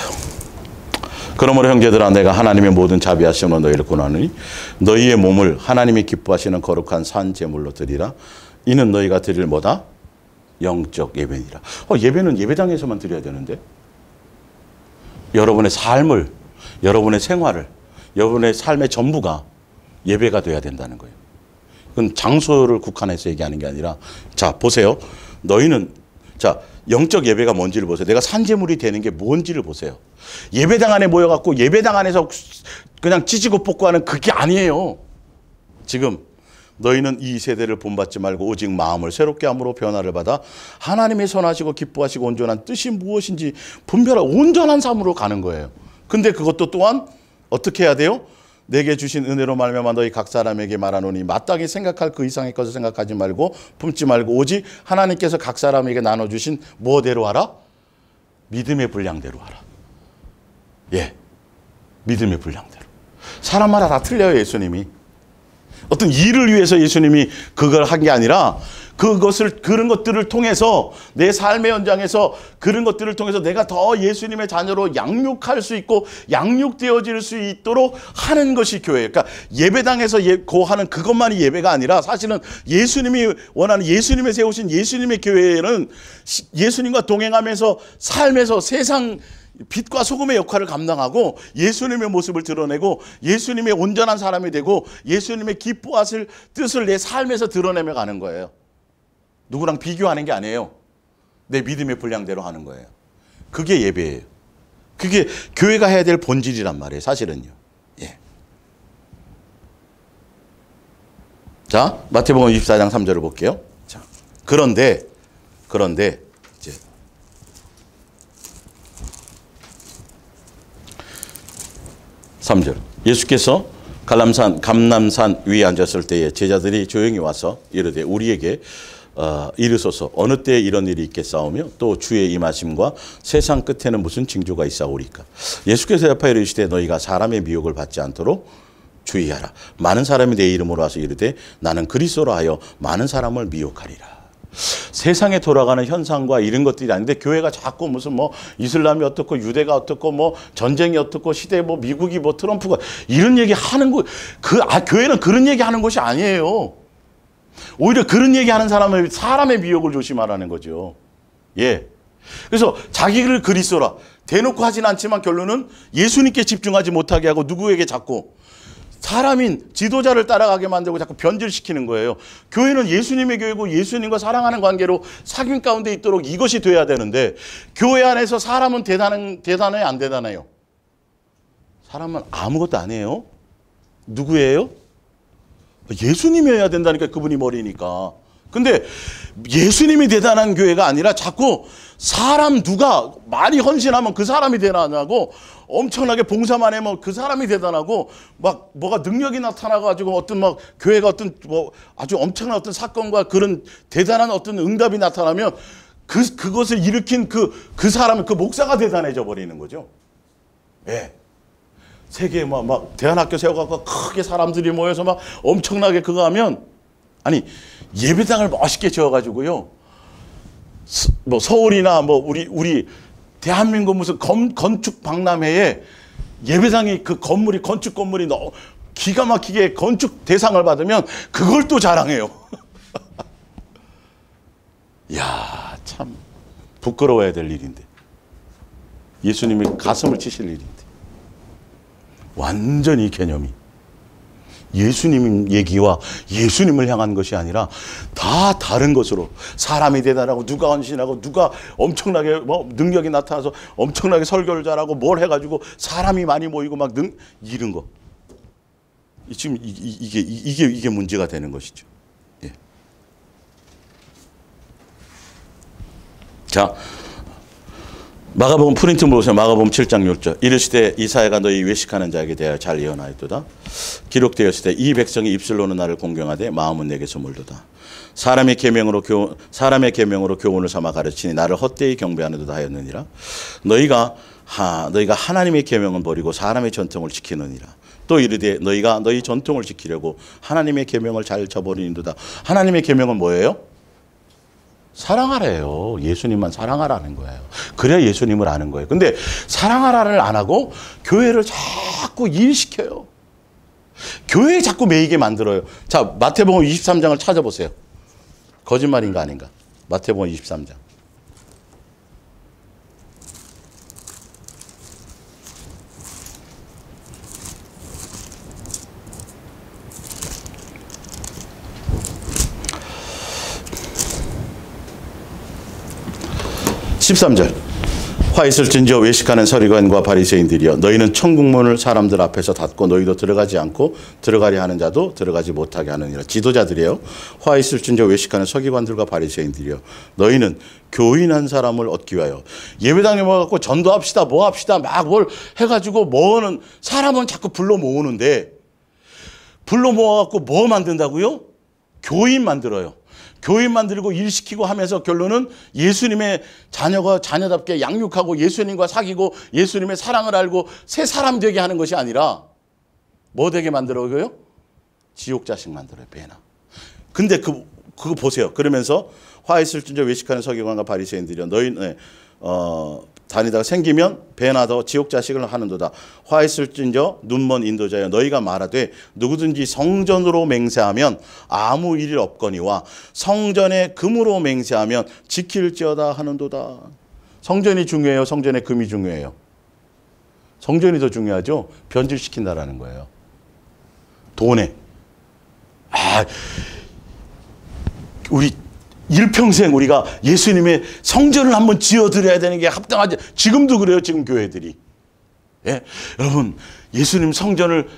그러므로 형제들아 내가 하나님의 모든 자비하심으로 너희를 권하노니 너희의 몸을 하나님이 기뻐하시는 거룩한 산 제물로 드리라. 이는 너희가 드릴 뭐다? 영적 예배니라. 예배는 예배당에서만 드려야 되는데 여러분의 삶을, 여러분의 생활을, 여러분의 삶의 전부가 예배가 돼야 된다는 거예요. 그건 장소를 국한해서 얘기하는 게 아니라, 자 보세요. 너희는 자 영적 예배가 뭔지를 보세요. 내가 산제물이 되는 게 뭔지를 보세요. 예배당 안에 모여갖고 예배당 안에서 그냥 찢고 뽑고 하는 그게 아니에요. 지금 너희는 이 세대를 본받지 말고 오직 마음을 새롭게 함으로 변화를 받아 하나님의 선하시고 기뻐하시고 온전한 뜻이 무엇인지 분별한 온전한 삶으로 가는 거예요. 근데 그것도 또한 어떻게 해야 돼요? 내게 주신 은혜로 말미암아 너희 각 사람에게 말하노니 마땅히 생각할 그 이상의 것을 생각하지 말고 품지 말고 오직 하나님께서 각 사람에게 나눠주신 뭐대로 하라? 믿음의 분량대로 하라. 예, 믿음의 분량대로. 사람마다 다 틀려요. 예수님이 어떤 일을 위해서 예수님이 그걸 한 게 아니라 그런 것들을 통해서 내 삶의 현장에서 그런 것들을 통해서 내가 더 예수님의 자녀로 양육할 수 있고 양육되어질 수 있도록 하는 것이 교회예요. 그러니까 예배당에서 하는 그것만이 예배가 아니라 사실은 예수님이 원하는, 예수님이 세우신 예수님의 교회는 예수님과 동행하면서 삶에서 세상 빛과 소금의 역할을 감당하고 예수님의 모습을 드러내고 예수님의 온전한 사람이 되고 예수님의 기뻐하실 뜻을 내 삶에서 드러내며 가는 거예요. 누구랑 비교하는 게 아니에요. 내 믿음의 분량대로 하는 거예요. 그게 예배예요. 그게 교회가 해야 될 본질이란 말이에요. 사실은요. 예. 자, 마태복음 24장 3절을 볼게요. 자, 그런데 이제 3절. 예수께서 감람산 위에 앉았을 때에 제자들이 조용히 와서 이르되 우리에게 이르소서 어느 때에 이런 일이 있겠사오며 또 주의 임하심과 세상 끝에는 무슨 징조가 있사오리까. 예수께서 대답하여 이르시되 너희가 사람의 미혹을 받지 않도록 주의하라. 많은 사람이 내 이름으로 와서 이르되 나는 그리스도라 하여 많은 사람을 미혹하리라. 세상에 돌아가는 현상과 이런 것들이 아닌데 교회가 자꾸 무슨 뭐 이슬람이 어떻고 유대가 어떻고 뭐 전쟁이 어떻고 시대 뭐 미국이 뭐 트럼프가 이런 얘기 하는 거, 교회는 그런 얘기 하는 것이 아니에요. 오히려 그런 얘기 하는 사람의 미혹을 조심하라는 거죠. 예. 그래서 자기를 그리스도라 대놓고 하진 않지만 결론은 예수님께 집중하지 못하게 하고 누구에게 자꾸 사람인 지도자를 따라가게 만들고 자꾸 변질시키는 거예요. 교회는 예수님의 교회고 예수님과 사랑하는 관계로 사귐 가운데 있도록 이것이 돼야 되는데 교회 안에서 사람은 대단해요? 안 대단해요? 사람은 아무것도 아니에요. 누구예요? 예수님이어야 된다니까. 그분이 머리니까. 근데 예수님이 대단한 교회가 아니라 자꾸 사람 누가 많이 헌신하면 그 사람이 대단하고 엄청나게 봉사만 하면 그 사람이 대단하고 막 뭐가 능력이 나타나가지고 어떤 막 교회가 어떤 뭐 아주 엄청난 어떤 사건과 그런 대단한 어떤 응답이 나타나면 그것을 일으킨 그 사람, 그 목사가 대단해져 버리는 거죠. 예. 세계에 막 대안학교 세워갖고 크게 사람들이 모여서 막 엄청나게 그거 하면 아니 예배당을 멋있게 지어가지고요. 뭐 서울이나 뭐 우리 대한민국 무슨 건축 박람회에 예배당이 그 건물이 건축 건물이 너무 기가 막히게 건축 대상을 받으면 그걸 또 자랑해요. 이야 참 부끄러워야 될 일인데 예수님이 가슴을 치실 일인데 완전히 개념이 예수님 얘기와 예수님을 향한 것이 아니라 다 다른 것으로 사람이 대단하고 누가 헌신하고 누가 엄청나게 뭐 능력이 나타나서 엄청나게 설교를 잘하고 뭘 해가지고 사람이 많이 모이고 막 이런 거 지금 이게 문제가 되는 것이죠. 예. 자. 마가복음 프린트 보세요. 마가복음 7장 6절. 이르시되 이사야가 너희 외식하는 자에게 대하여 잘 예언하였도다. 기록되었을 때 이 백성이 입술로는 나를 공경하되 마음은 내게서 멀도다. 사람의 계명으로 교훈을 삼아 가르치니 나를 헛되이 경배하는도다 하였느니라. 너희가 하나님의 계명은 버리고 사람의 전통을 지키느니라. 또 이르되 너희가 너희 전통을 지키려고 하나님의 계명을 잘 저버리는도다. 하나님의 계명은 뭐예요? 사랑하래요. 예수님만 사랑하라는 거예요. 그래야 예수님을 아는 거예요. 근데 사랑하라를 안 하고 교회를 자꾸 일시켜요. 교회에 자꾸 매이게 만들어요. 자, 마태복음 23장을 찾아보세요. 거짓말인가 아닌가? 마태복음 23장. (13절) 화 있을진저 외식하는 서리관과 바리새인들이여 너희는 천국문을 사람들 앞에서 닫고 너희도 들어가지 않고 들어가려 하는 자도 들어가지 못하게 하느니라. 지도자들이여 화 있을진저 외식하는 서기관들과 바리새인들이여 너희는 교인한 사람을 얻기 위하여 예배당에 모아갖고 전도합시다 뭐 합시다 막 뭘 해가지고 모으는 사람은 자꾸 불러 모으는데 불러 모아갖고 뭐 만든다고요? 교인 만들어요. 교인 만들고 일시키고 하면서 결론은 예수님의 자녀가 자녀답게 양육하고 예수님과 사귀고 예수님의 사랑을 알고 새 사람 되게 하는 것이 아니라 뭐 되게 만들어요? 지옥 자식 만들어요. 배나. 근데 그거 보세요. 그러면서 화 있을진저 외식하는 서기관과 바리새인들이여 너희는 다니다가 생기면 배나 더 지옥 자식을 하는도다. 화 있을진저 눈먼 인도자여 너희가 말하되 누구든지 성전으로 맹세하면 아무 일이 없거니와 성전의 금으로 맹세하면 지킬지어다 하는도다. 성전이 중요해요? 성전의 금이 중요해요? 성전이 더 중요하죠. 변질시킨다라는 거예요. 돈에. 우리 일평생 우리가 예수님의 성전을 한번 지어드려야 되는 게 합당하지. 지금도 그래요. 지금 교회들이. 예? 여러분 예수님 성전을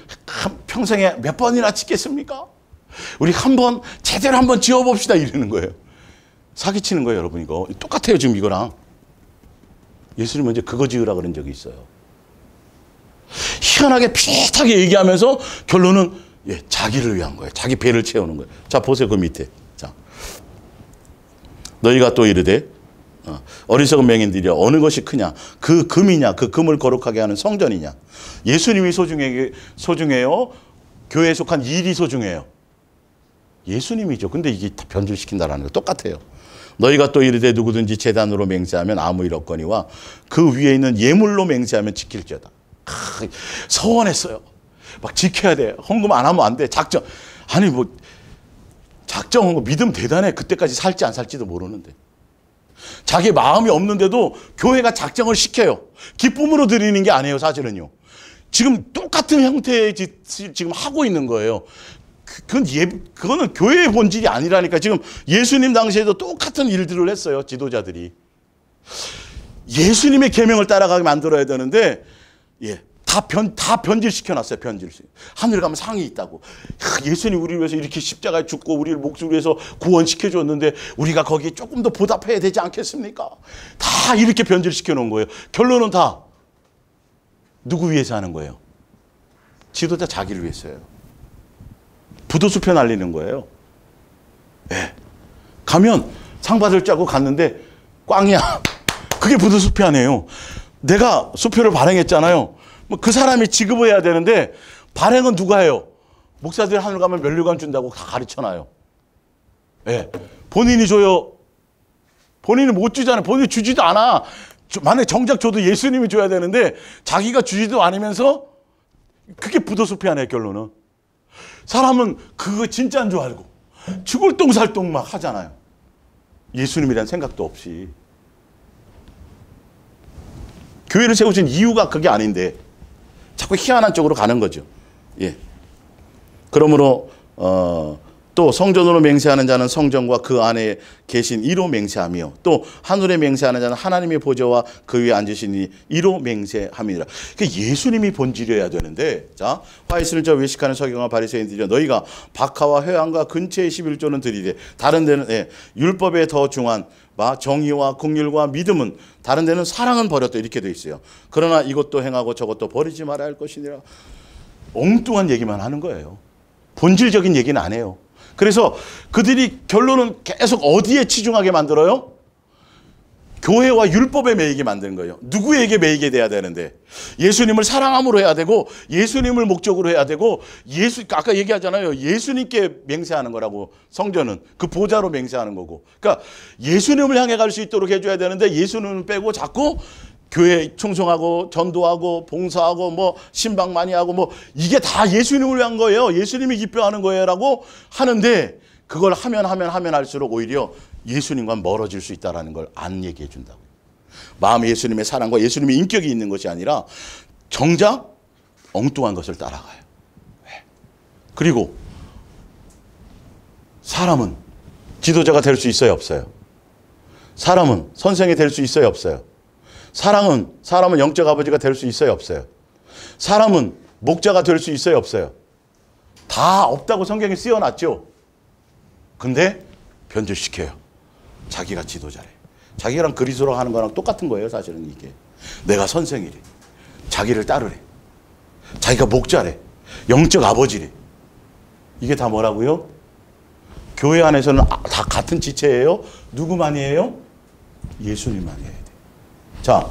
평생에 몇 번이나 짓겠습니까? 우리 한번 제대로 한번 지어봅시다 이러는 거예요. 사기치는 거예요. 여러분 이거 똑같아요. 지금 이거랑. 예수님 먼저 그거 지으라 그런 적이 있어요. 희한하게 비슷하게 얘기하면서 결론은 자기를 위한 거예요. 자기 배를 채우는 거예요. 자 보세요. 그 밑에. 너희가 또 이르되 어리석은 맹인들이여 어느 것이 크냐? 그 금이냐? 그 금을 거룩하게 하는 성전이냐? 예수님이 소중해요? 교회에 속한 일이 소중해요? 예수님이죠. 근데 이게 다 변질시킨다라는 거 똑같아요. 너희가 또 이르되 누구든지 제단으로 맹세하면 아무 일 없거니와 그 위에 있는 예물로 맹세하면 지킬지어다. 서원했어요. 막 지켜야 돼. 헌금 안 하면 안 돼. 작정. 아니 뭐 작정한 거 믿음 대단해. 그때까지 살지 안 살지도 모르는데. 자기 마음이 없는데도 교회가 작정을 시켜요. 기쁨으로 드리는 게 아니에요. 사실은요. 지금 똑같은 형태의 짓을 지금 하고 있는 거예요. 그거는 교회의 본질이 아니라니까. 지금 예수님 당시에도 똑같은 일들을 했어요. 지도자들이. 예수님의 계명을 따라가게 만들어야 되는데 다 변질시켜놨어요. 변질시. 하늘 가면 상이 있다고. 예수님이 우리를 위해서 이렇게 십자가에 죽고 우리를 목숨을 위해서 구원시켜줬는데 우리가 거기에 조금 더 보답해야 되지 않겠습니까? 다 이렇게 변질시켜 놓은 거예요. 결론은 다 누구 위해서 하는 거예요? 지도자 자기를 위해서예요. 부도수표 날리는 거예요. 가면 상 받을 줄 알고 갔는데 꽝이야. 그게 부도수표 아니에요. 내가 수표를 발행했잖아요. 그 사람이 지급을 해야 되는데 발행은 누가 해요? 목사들이 하늘 가면 면류관 준다고 다 가르쳐놔요. 본인이 줘요. 본인이 못 주잖아요. 본인이 주지도 않아. 만약에 정작 줘도 예수님이 줘야 되는데 자기가 주지도 않으면서 그게 부도수표 아니에요. 결론은. 사람은 그거 진짜인 줄 알고 죽을 똥살똥 막 하잖아요. 예수님이라는 생각도 없이. 교회를 세우신 이유가 그게 아닌데 자꾸 희한한 쪽으로 가는 거죠. 그러므로 또 성전으로 맹세하는 자는 성전과 그 안에 계신 이로 맹세하며 또 하늘에 맹세하는 자는 하나님의 보좌와 그 위에 앉으시니 이로 맹세함이니라. 그러니까 예수님이 본질이어야 되는데 자 화이슬저 외식하는 서기관과 바리새인들이여 너희가 박하와 회당과 근처의 11조는 드리되 다른 데는 율법에 더 중한 정의와 긍휼과 믿음은 다른 데는 사랑은 버렸다 이렇게 돼 있어요. 그러나 이것도 행하고 저것도 버리지 말아야 할 것이니라. 엉뚱한 얘기만 하는 거예요. 본질적인 얘기는 안 해요. 그래서 그들이 결론은 계속 어디에 치중하게 만들어요? 교회와 율법에 매이게 만드는 거예요. 누구에게 매이게 돼야 되는데 예수님을 사랑함으로 해야 되고 예수님을 목적으로 해야 되고 아까 얘기하잖아요. 예수님께 맹세하는 거라고 성전은 그 보좌로 맹세하는 거고. 그러니까 예수님을 향해 갈 수 있도록 해줘야 되는데 예수님을 빼고 자꾸 교회 충성하고 전도하고 봉사하고 뭐 신방 많이 하고 뭐 이게 다 예수님을 위한 거예요. 예수님이 기뻐하는 거예요라고 하는데 그걸 하면 할수록 오히려 예수님과 멀어질 수 있다는 걸 안 얘기해 준다고. 마음에 예수님의 사랑과 예수님의 인격이 있는 것이 아니라 정작 엉뚱한 것을 따라가요. 그리고 사람은 지도자가 될 수 있어요, 없어요? 사람은 선생이 될 수 있어요, 없어요? 사람은 영적 아버지가 될 수 있어요, 없어요? 사람은 목자가 될 수 있어요, 없어요? 다 없다고 성경에 쓰여놨죠. 근데 변절시켜요. 자기가 지도자래. 자기랑 그리스도랑 하는 거랑 똑같은 거예요, 사실은 이게. 내가 선생이래. 자기를 따르래. 자기가 목자래. 영적 아버지래. 이게 다 뭐라고요? 교회 안에서는 다 같은 지체예요. 누구만이에요? 예수님만이 해야 돼. 자,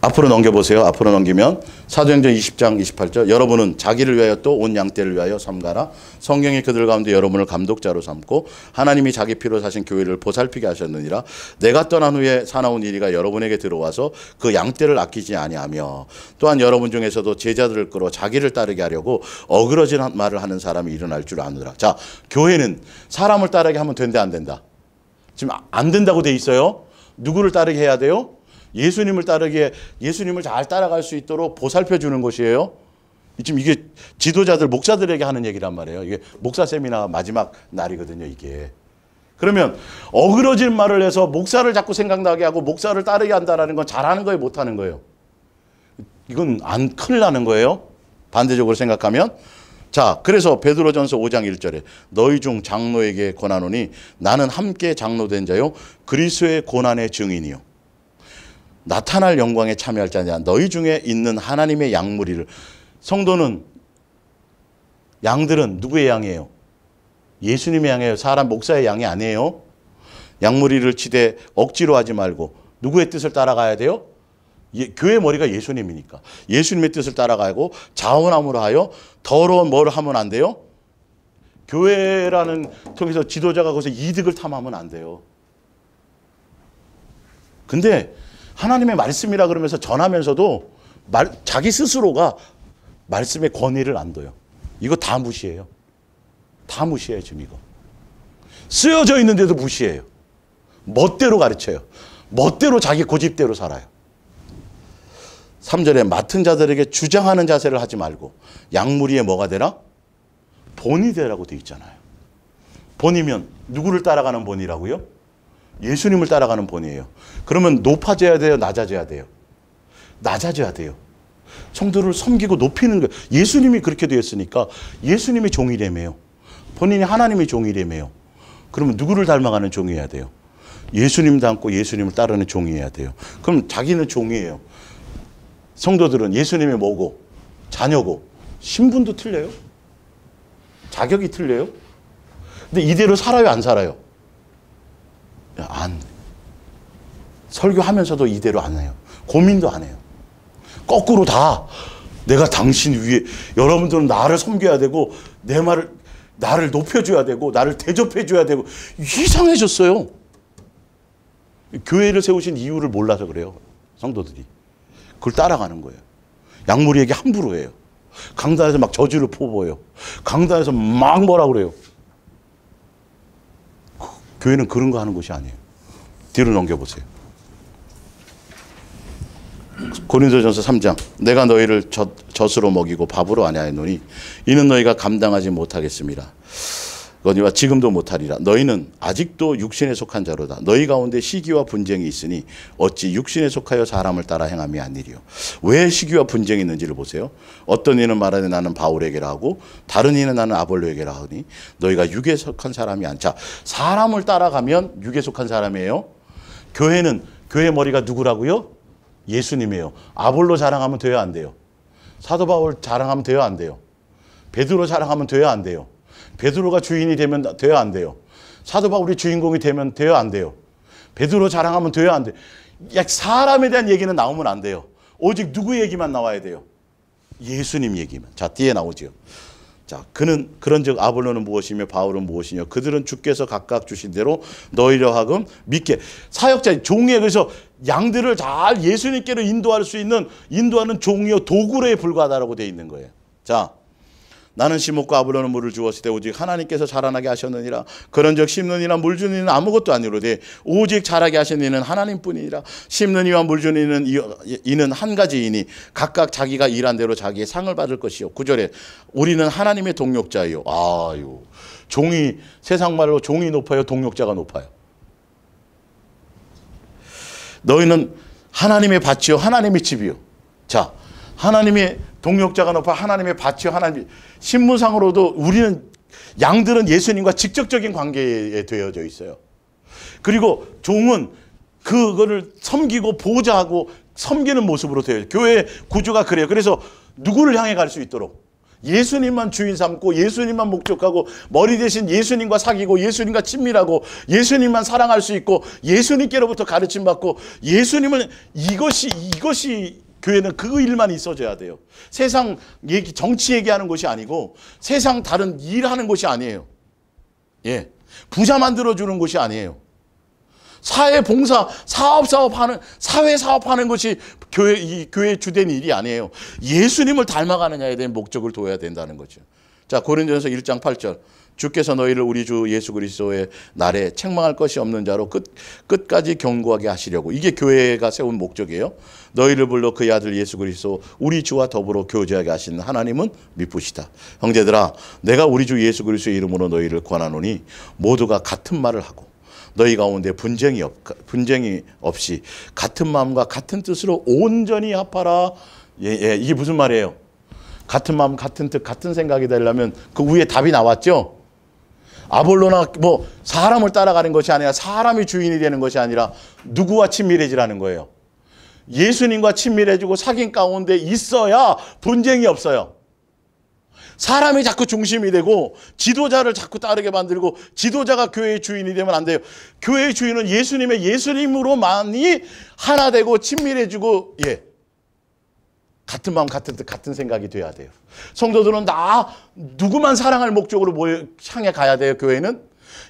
앞으로 넘겨보세요. 앞으로 넘기면 사도행전 20장 28절 여러분은 자기를 위하여 또 온 양떼를 위하여 삼가라. 성경이 그들 가운데 여러분을 감독자로 삼고 하나님이 자기 피로 사신 교회를 보살피게 하셨느니라. 내가 떠난 후에 사나운 이리가 여러분에게 들어와서 그 양떼를 아끼지 아니하며 또한 여러분 중에서도 제자들을 끌어 자기를 따르게 하려고 어그러진 말을 하는 사람이 일어날 줄 아느라. 자, 교회는 사람을 따르게 하면 된다 안 된다? 지금 안 된다고 돼 있어요. 누구를 따르게 해야 돼요? 예수님을 잘 따라갈 수 있도록 보살펴 주는 것이에요. 지금 이게 지도자들, 목사들에게 하는 얘기란 말이에요. 이게 목사 세미나 마지막 날이거든요, 이게. 그러면 어그러진 말을 해서 목사를 자꾸 생각나게 하고 목사를 따르게 한다는 건 잘하는 거예요, 못하는 거예요? 이건 큰일 나는 거예요. 반대적으로 생각하면. 자, 그래서 베드로전서 5장 1절에 너희 중 장로에게 권하노니 나는 함께 장로된 자요 그리스도의 고난의 증인이요 나타날 영광에 참여할 자냐. 너희 중에 있는 하나님의 양무리를. 성도는, 양들은 누구의 양이에요? 예수님의 양이에요. 사람 목사의 양이 아니에요. 양무리를 치되 억지로 하지 말고 누구의 뜻을 따라가야 돼요? 교회 머리가 예수님이니까 예수님의 뜻을 따라가고 자원함으로 하여 더러운 뭘 하면 안 돼요? 교회라는 통해서 지도자가 거기서 이득을 탐하면 안 돼요. 근데 하나님의 말씀이라 그러면서 전하면서도 자기 스스로가 말씀의 권위를 안 둬요. 이거 다 무시해요. 다 무시해요, 지금 이거. 쓰여져 있는데도 무시해요. 멋대로 가르쳐요. 멋대로 자기 고집대로 살아요. 3절에 맡은 자들에게 주장하는 자세를 하지 말고 양무리에 뭐가 되라? 본이 되라고 돼 있잖아요. 본이면 누구를 따라가는 본이라고요? 예수님을 따라가는 본이에요. 그러면 높아져야 돼요? 낮아져야 돼요? 낮아져야 돼요. 성도를 섬기고 높이는 거예요. 예수님이 그렇게 되었으니까 예수님이 종이래매요. 본인이 하나님의 종이래매요. 그러면 누구를 닮아가는 종이어야 돼요? 예수님 닮고 예수님을 따르는 종이어야 돼요. 그럼 자기는 종이에요. 성도들은 예수님의 뭐고 자녀고 신분도 틀려요. 자격이 틀려요. 근데 이대로 살아요, 안 살아요? 안. 설교하면서도 이대로 안 해요. 고민도 안 해요. 거꾸로 다 내가 당신 위에, 여러분들은 나를 섬겨야 되고 나를 높여줘야 되고 나를 대접해줘야 되고 이상해졌어요. 교회를 세우신 이유를 몰라서 그래요. 성도들이. 그걸 따라가는 거예요. 양무리에게 함부로 해요. 강단에서 막 저주를 퍼부어요. 강단에서 막 뭐라 그래요. 교회는 그런 거 하는 것이 아니에요. 뒤로 넘겨보세요. 고린도전서 3장 내가 너희를 젖으로 먹이고 밥으로 아니하노니 이는 너희가 감당하지 못하겠습니다. 너희와 지금도 못하리라. 너희는 아직도 육신에 속한 자로다. 너희 가운데 시기와 분쟁이 있으니 어찌 육신에 속하여 사람을 따라 행함이 아니리요. 왜 시기와 분쟁이 있는지를 보세요. 어떤 이는 말하되 나는 바울에게라 하고 다른 이는 나는 아볼로에게라 하니 너희가 육에 속한 사람이 아니라. 사람을 따라가면 육에 속한 사람이에요. 교회는, 교회 머리가 누구라고요? 예수님이에요. 아볼로 자랑하면 돼요, 안 돼요? 사도 바울 자랑하면 돼요, 안 돼요? 베드로 자랑하면 돼요, 안 돼요? 베드로가 주인이 되면 돼요, 안 돼요? 사도 바울이 주인공이 되면 돼요, 안 돼요? 베드로 자랑하면 돼요, 안 돼요? 사람에 대한 얘기는 나오면 안 돼요. 오직 누구 얘기만 나와야 돼요? 예수님 얘기만. 자, 뒤에 나오죠. 자, 그는 그런즉 아볼로는 무엇이며 바울은 무엇이며 그들은 주께서 각각 주신 대로 너희로 하금 믿게. 사역자, 종이에, 그래서 양들을 잘 예수님께로 인도할 수 있는, 인도하는 종이요 도구에 불과하다라고 되어 있는 거예요. 자, 나는 심었고 아볼로는 물을 주었을 때 오직 하나님께서 자라나게 하셨느니라. 그런즉 심는 이나 물 주는 이는 아무것도 아니로되 오직 자라게 하신 이는 하나님뿐이니라. 심는 이와 물 주는 이는 한 가지이니 각각 자기가 일한 대로 자기의 상을 받을 것이요. 9절에 우리는 하나님의 동력자요. 아유, 종이, 세상 말로 종이 높아요, 동력자가 높아요? 너희는 하나님의 밭이요 하나님의 집이요. 자, 하나님의 동력자가 높아 하나님의 밭이요 하나님의, 신문상으로도 우리는, 양들은 예수님과 직접적인 관계에 되어져 있어요. 그리고 종은 그거를 섬기고 보호자하고 섬기는 모습으로 되어 있어요. 교회의 구조가 그래요. 그래서 누구를 향해 갈 수 있도록 예수님만 주인 삼고 예수님만 목적하고 머리 대신 예수님과 사귀고 예수님과 친밀하고 예수님만 사랑할 수 있고 예수님께로부터 가르침 받고 예수님을, 이것이 교회는 그 일만 있어줘야 돼요. 세상 얘기, 정치 얘기하는 것이 아니고 세상 다른 일하는 것이 아니에요. 예, 부자 만들어주는 것이 아니에요. 사회 봉사, 사업하는, 사회 사업하는 것이 교회의 주된 일이 아니에요. 예수님을 닮아가느냐에 대한 목적을 둬야 된다는 거죠. 자, 고린도전서 1장 8절. 주께서 너희를 우리 주 예수 그리스도의 날에 책망할 것이 없는 자로 끝까지 견고하게 하시려고. 이게 교회가 세운 목적이에요. 너희를 불러 그의 아들 예수 그리스도 우리 주와 더불어 교제하게 하시는 하나님은 미쁘시다. 형제들아, 내가 우리 주 예수 그리스도의 이름으로 너희를 권하노니 모두가 같은 말을 하고 너희 가운데 분쟁이 없이 같은 마음과 같은 뜻으로 온전히 합하라. 예, 이게 무슨 말이에요? 같은 마음, 같은 뜻, 같은 생각이 되려면 그 위에 답이 나왔죠? 아볼로나 뭐 사람을 따라가는 것이 아니라, 사람이 주인이 되는 것이 아니라 누구와 친밀해지라는 거예요. 예수님과 친밀해지고 사귄 가운데 있어야 분쟁이 없어요. 사람이 자꾸 중심이 되고 지도자를 자꾸 따르게 만들고 지도자가 교회의 주인이 되면 안 돼요. 교회의 주인은 예수님으로만이 하나 되고 친밀해지고, 예, 같은 마음, 같은 뜻, 같은 생각이 돼야 돼요. 성도들은 누구만 사랑할 목적으로 향해 가야 돼요. 교회는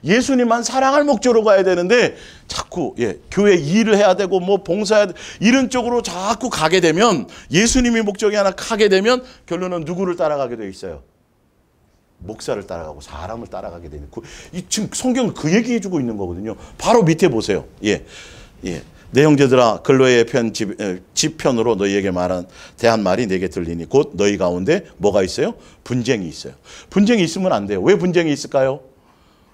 예수님만 사랑할 목적으로 가야 되는데 자꾸, 예, 교회 일을 해야 되고 뭐 봉사해야 돼, 이런 쪽으로 자꾸 가게 되면, 예수님이 목적이 하나 가게 되면 결론은 누구를 따라가게 돼 있어요? 목사를 따라가고 사람을 따라가게 되는. 지금 성경은 그 얘기해 주고 있는 거거든요. 바로 밑에 보세요. 예, 예. 내 형제들아, 근로의 지편으로 너희에게 대한 말이 내게 들리니 곧 너희 가운데 뭐가 있어요? 분쟁이 있어요. 분쟁이 있으면 안 돼요. 왜 분쟁이 있을까요?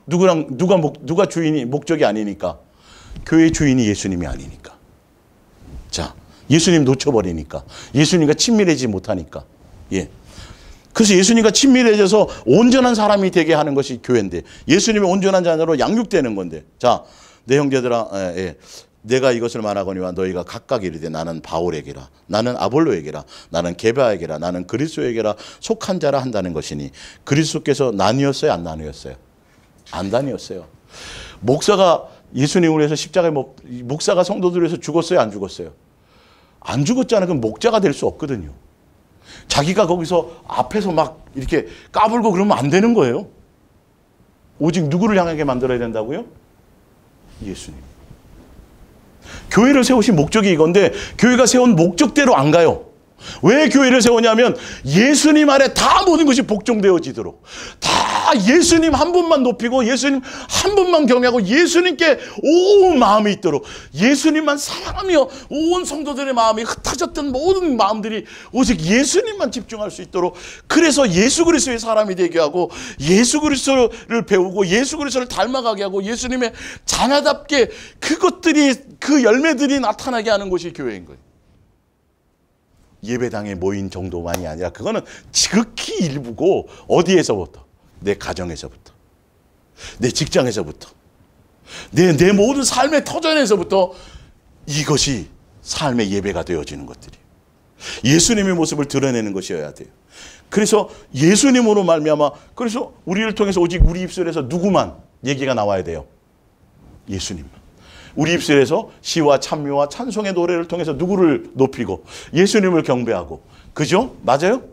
누가 주인이, 목적이 아니니까. 교회의 주인이 예수님이 아니니까. 자, 예수님 놓쳐버리니까. 예수님과 친밀해지지 못하니까. 예. 그래서 예수님과 친밀해져서 온전한 사람이 되게 하는 것이 교회인데, 예수님이 온전한 자녀로 양육되는 건데. 자, 내 형제들아, 예. 내가 이것을 말하거니와 너희가 각각 이르되 나는 바울에게라, 나는 아볼로에게라, 나는 게바에게라, 나는 그리스도에게라 속한 자라 한다는 것이니, 그리스도께서 나뉘었어요, 안 나뉘었어요? 안 나뉘었어요. 목사가 예수님을 위해서 십자가에 목사가 성도들을 위해서 죽었어요, 안 죽었어요? 안 죽었잖아요. 그럼 목자가 될 수 없거든요. 자기가 거기서 앞에서 막 이렇게 까불고 그러면 안 되는 거예요. 오직 누구를 향하게 만들어야 된다고요? 예수님. 교회를 세우신 목적이 이건데 교회가 세운 목적대로 안 가요. 왜 교회를 세우냐면 예수님 아래 다 모든 것이 복종되어지도록, 다 예수님 한 분만 높이고 예수님 한 분만 경외하고 예수님께 온 마음이 있도록, 예수님만 사랑하며 온 성도들의 마음이 흩어졌던 모든 마음들이 오직 예수님만 집중할 수 있도록, 그래서 예수 그리스도의 사람이 되게 하고 예수 그리스도를 배우고 예수 그리스도를 닮아가게 하고 예수님의 자녀답게 그것들이, 그 열매들이 나타나게 하는 것이 교회인 거예요. 예배당에 모인 정도만이 아니라 그거는 지극히 일부고, 어디에서부터? 내 가정에서부터, 내 직장에서부터, 내 모든 삶의 터전에서부터 이것이 삶의 예배가 되어지는 것들이에요. 예수님의 모습을 드러내는 것이어야 돼요. 그래서 예수님으로 말미암아, 그래서 우리를 통해서 오직 우리 입술에서 누구만, 얘기가 나와야 돼요. 예수님만. 우리 입술에서 시와 찬미와 찬송의 노래를 통해서 누구를 높이고 예수님을 경배하고, 그죠? 맞아요?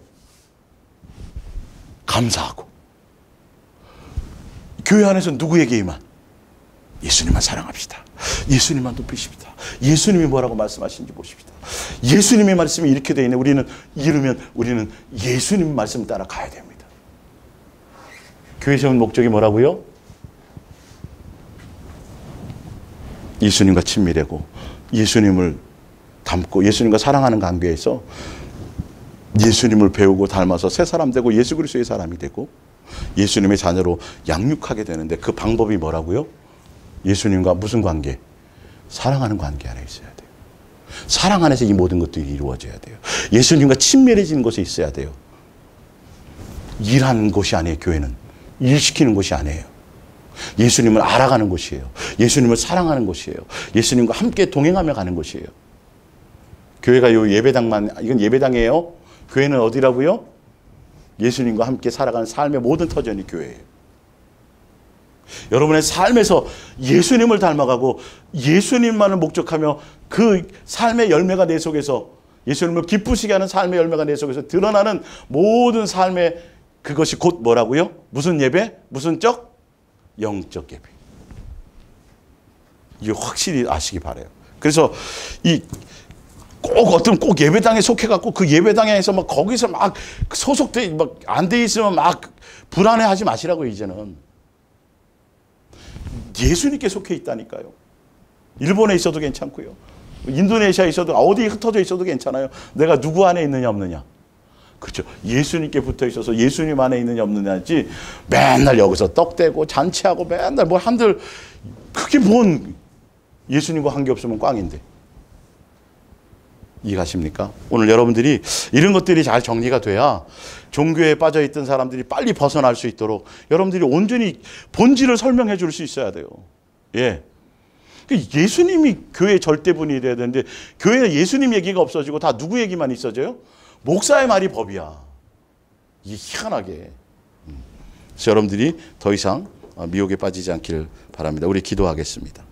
감사하고. 교회 안에서 누구에게만? 예수님만 사랑합시다. 예수님만 높이십시다. 예수님이 뭐라고 말씀하시는지 보십시다. 예수님의 말씀이 이렇게 되어 있네. 우리는 예수님 말씀 따라 가야 됩니다. 교회 세운 목적이 뭐라고요? 예수님과 친밀하고 예수님을 닮고 예수님과 사랑하는 관계에서 예수님을 배우고 닮아서 새 사람 되고 예수 그리스도의 사람이 되고 예수님의 자녀로 양육하게 되는데, 그 방법이 뭐라고요? 예수님과 무슨 관계? 사랑하는 관계 안에 있어야 돼요. 사랑 안에서 이 모든 것들이 이루어져야 돼요. 예수님과 친밀해지는 곳에 있어야 돼요. 일하는 곳이 아니에요. 교회는 일시키는 곳이 아니에요. 예수님을 알아가는 곳이에요. 예수님을 사랑하는 곳이에요. 예수님과 함께 동행하며 가는 곳이에요. 교회가 요 예배당만, 이건 예배당이에요. 교회는 어디라고요? 예수님과 함께 살아가는 삶의 모든 터전이 교회예요. 여러분의 삶에서 예수님을 닮아가고 예수님만을 목적하며 그 삶의 열매가 내 속에서, 예수님을 기쁘시게 하는 삶의 열매가 내 속에서 드러나는 모든 삶의, 그것이 곧 뭐라고요? 무슨 예배? 무슨 적? 영적 예배. 이게 확실히 아시기 바라요. 그래서 꼭 예배당에 속해갖고 그 예배당에서 막 거기서 막 소속돼 막 안 돼 있으면 막 불안해하지 마시라고. 이제는 예수님께 속해 있다니까요. 일본에 있어도 괜찮고요. 인도네시아에 있어도, 어디에 흩어져 있어도 괜찮아요. 내가 누구 안에 있느냐 없느냐. 그렇죠. 예수님께 붙어 있어서 예수님 안에 있느냐 없느냐지, 맨날 여기서 떡대고 잔치하고 맨날 뭐 한들, 그게 뭔, 예수님과 관계 없으면 꽝인데. 이해가십니까? 오늘 여러분들이 이런 것들이 잘 정리가 돼야 종교에 빠져있던 사람들이 빨리 벗어날 수 있도록 여러분들이 온전히 본질을 설명해 줄 수 있어야 돼요. 예. 예수님이 교회의 절대분이 돼야 되는데, 교회에 예수님 얘기가 없어지고 다 누구 얘기만 있어져요? 목사의 말이 법이야. 이게 희한하게. 그래서 여러분들이 더 이상 미혹에 빠지지 않기를 바랍니다. 우리 기도하겠습니다.